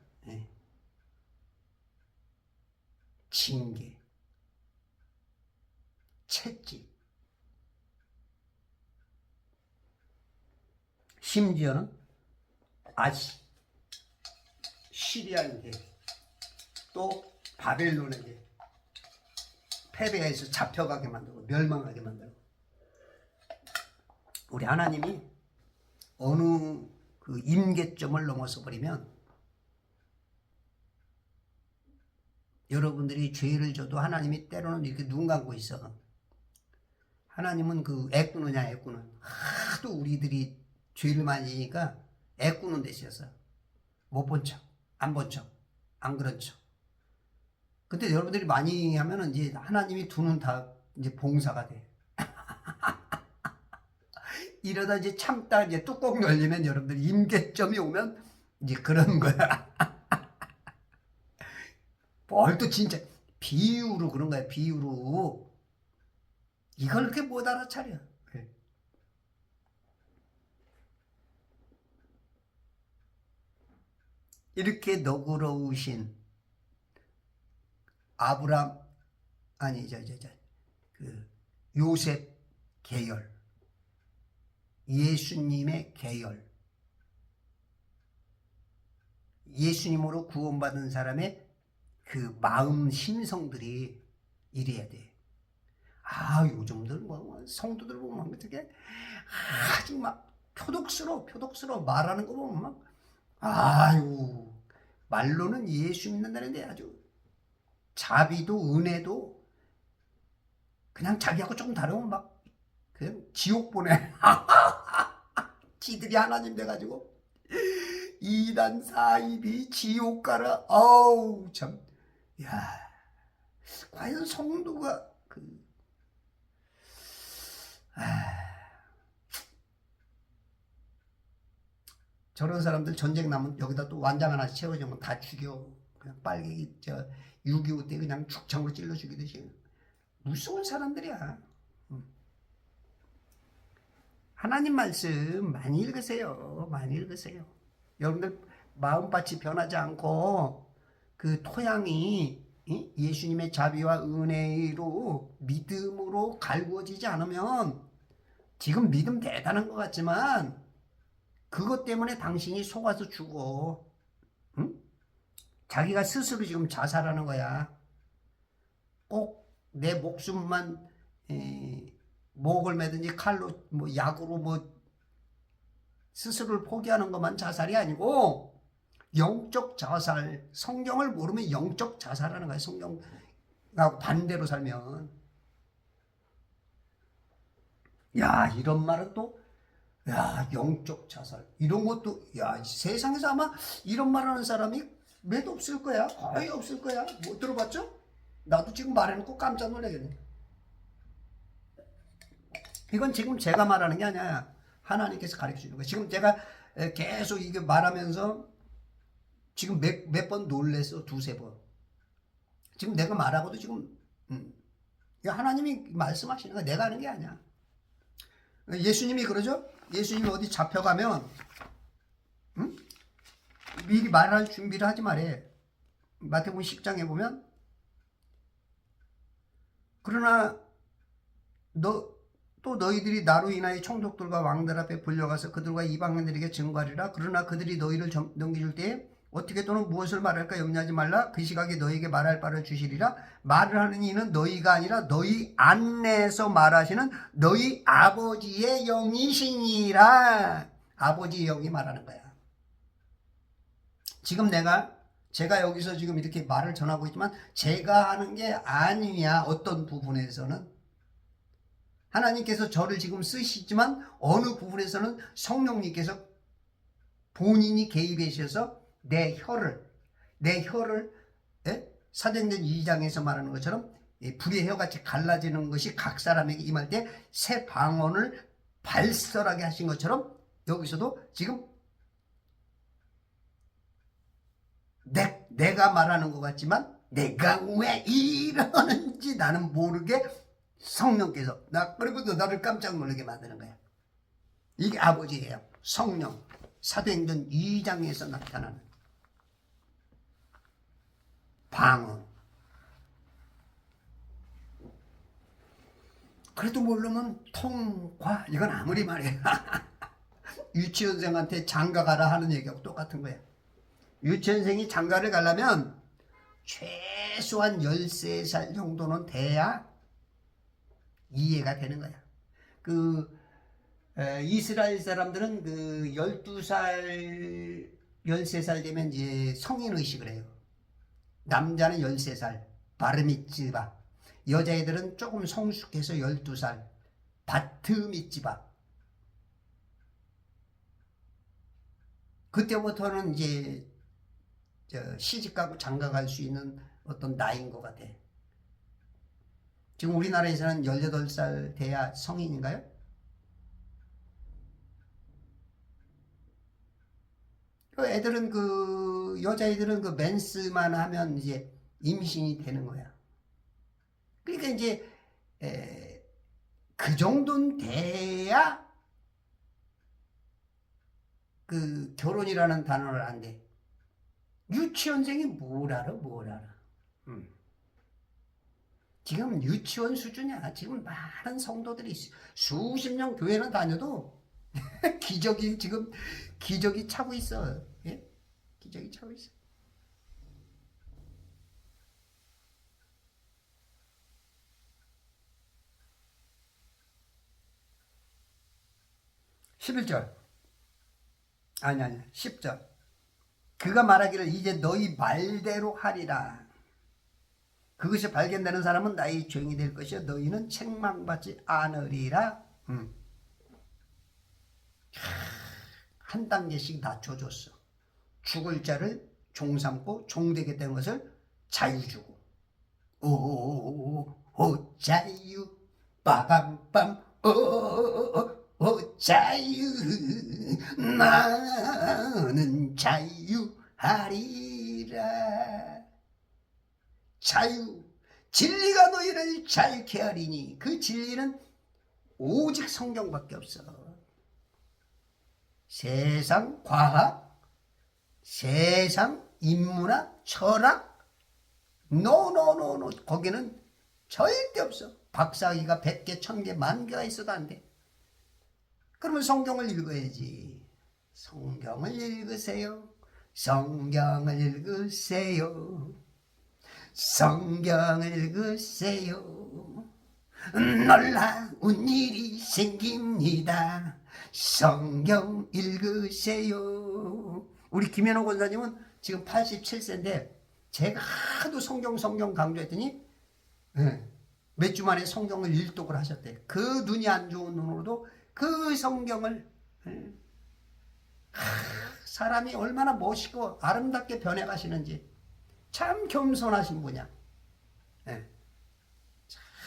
징계, 채찍, 심지어는 시리아에게 또 바벨론에게 패배해서 잡혀가게 만들고 멸망하게 만들고. 우리 하나님이 어느 그 임계점을 넘어서 버리면 여러분들이 죄를 져도 하나님이 때로는 이렇게 눈 감고 있어. 하나님은 그 애꾸느냐 애꾸는. 하도 우리들이 죄를 많이 지니까 애꾸는 데였어. 못 본 척, 안 본 척, 안 그런 척. 근데 여러분들이 많이 하면은 이제 하나님이 두 눈 다 이제 봉사가 돼. 이러다 이제 참다 이제 뚜껑 열리면 여러분들 임계점이 오면 이제 그런 거야. 뭘 또 진짜 비유로 그런 거야. 비유로. 이걸 그렇게 못 알아차려. 이렇게 너그러우신 그 요셉 계열, 예수님의 계열, 예수님으로 구원받은 사람의 그 마음 심성들이 이래야 돼. 요즘들 성도들 보면 어떻게 아주 막 표독스러워 말하는 거 보면 막 말로는 예수 믿는다는데 아주 자비도 은혜도 그냥 자기하고 조금 다르면 막 그냥 지옥 보내. 지들이 하나님 돼가지고 이단 사입이 지옥 가라. 참. 야, 과연 성도가 저런 사람들 전쟁 나면 여기다 또 완장 하나 채워주면 다 죽여. 그냥 빨갱이 6.25 때 그냥 죽창으로 찔러 죽이듯이. 무서운 사람들이야. 하나님 말씀 많이 읽으세요. 많이 읽으세요. 여러분들 마음밭이 변하지 않고 그 토양이 예수님의 자비와 은혜로 믿음으로 갈구어지지 않으면 지금 믿음 대단한 것 같지만 그것 때문에 당신이 속아서 죽어. 응? 자기가 스스로 지금 자살하는 거야. 꼭 내 목숨만 목을 매든지 칼로 약으로 스스로를 포기하는 것만 자살이 아니고 영적 자살. 성경을 모르면 영적 자살하는 거야. 성경하고 반대로 살면. 야, 이런 말은 또, 야, 영적 자살. 이런 것도, 야, 세상에서 아마 이런 말 하는 사람이 몇 없을 거야. 거의 없을 거야. 뭐 들어봤죠? 나도 지금 말해놓고 깜짝 놀라겠네. 이건 지금 제가 말하는 게 아니야. 하나님께서 가르쳐 주는 거야. 지금 제가 계속 이게 말하면서 지금 몇 번 놀랬어. 두세 번. 지금 내가 말하고도 지금, 하나님이 말씀하시는 거야. 내가 하는 게 아니야. 예수님이 그러죠? 예수님이 어디 잡혀가면, 미리 말할 준비를 하지 말해. 마태복음 10장에 보면, 그러나 또 너희들이 나로 인하여 총독들과 왕들 앞에 불려가서 그들과 이방인들에게 증거하리라. 그러나 그들이 너희를 넘겨줄 때에 어떻게 또는 무엇을 말할까 염려하지 말라. 그 시각에 너희에게 말할 바를 주시리라. 말을 하는 이는 너희가 아니라 너희 안내에서 말하시는 너희 아버지의 영이시니라. 아버지의 영이 말하는 거야. 지금 제가 여기서 지금 이렇게 말을 전하고 있지만 제가 하는 게 아니야. 어떤 부분에서는 하나님께서 저를 지금 쓰시지만 어느 부분에서는 성령님께서 본인이 개입하셔서 내 혀를 사도행전 2장에서 말하는 것처럼 불의 혀같이 갈라지는 것이 각 사람에게 임할 때 새 방언을 발설하게 하신 것처럼 여기서도 지금 내가 말하는 것 같지만 내가 왜 이러는지 나는 모르게 성령께서 그리고 나를 깜짝 놀라게 만드는 거야. 이게 아버지예요. 성령. 사도행전 2장에서 나타나는 방언. 그래도 모르면 통과. 이건 아무리 말해. 유치원생한테 장가 가라 하는 얘기하고 똑같은 거야. 유치원생이 장가를 가려면 최소한 13살 정도는 돼야 이해가 되는 거야. 이스라엘 사람들은 12살, 13살 되면 이제 성인 의식을 해요. 남자는 13살, 바르미츠바. 여자애들은 조금 성숙해서 12살, 바트미츠바. 그때부터는 이제 시집가고 장가갈 수 있는 어떤 나이인 것 같아. 지금 우리나라에서는 18살 돼야 성인인가요? 애들은 여자애들은 맨스만 하면 이제 임신이 되는 거야. 그러니까 이제 그 정도는 돼야 결혼이라는 단어를 안 돼. 유치원생이 뭘 알아? 지금 유치원 수준이야. 지금 많은 성도들이 수십 년 교회는 다녀도 기적이 차고 있어. 예? 기적이 차고 있어. (11절) 아니 10절. 그가 말하기를 이제 너희 말대로 하리라. 그것이 발견되는 사람은 나의 종이 될 것이요 너희는 책망받지 않으리라. 한 단계씩 낮춰줬어. 죽을 자를 종 삼고 종 되겠다는 것을 자유 주고. 오 자유 빠밤빰 오 자유 나는 자유하리라. 자유. 진리가 너희를 자유케 하리니. 그 진리는 오직 성경밖에 없어. 세상 과학, 세상 인문학, 철학, 노. 거기는 절대 없어. 박사학위가 100개, 1000개, 10,000개가 있어도 안 돼. 그러면 성경을 읽어야지. 성경을 읽으세요. 성경을 읽으세요. 성경을 읽으세요. 놀라운 일이 생깁니다. 성경 읽으세요. 우리 김현호 권사님은 지금 87세인데 제가 하도 성경 강조했더니 몇 주 만에 성경을 일독을 하셨대요. 그 눈이 안 좋은 눈으로도 그 성경을 사람이 얼마나 멋있고 아름답게 변해가시는지 참 겸손하신 분이야. 네.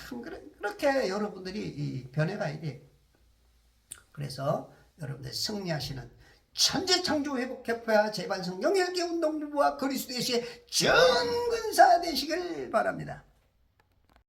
참 그렇게 여러분들이 변해가야 돼. 그래서 여러분들 승리하시는 천재창조회복협회와 재반성경 읽기운동부와 그리스도의 시의 전근사 되시길 바랍니다.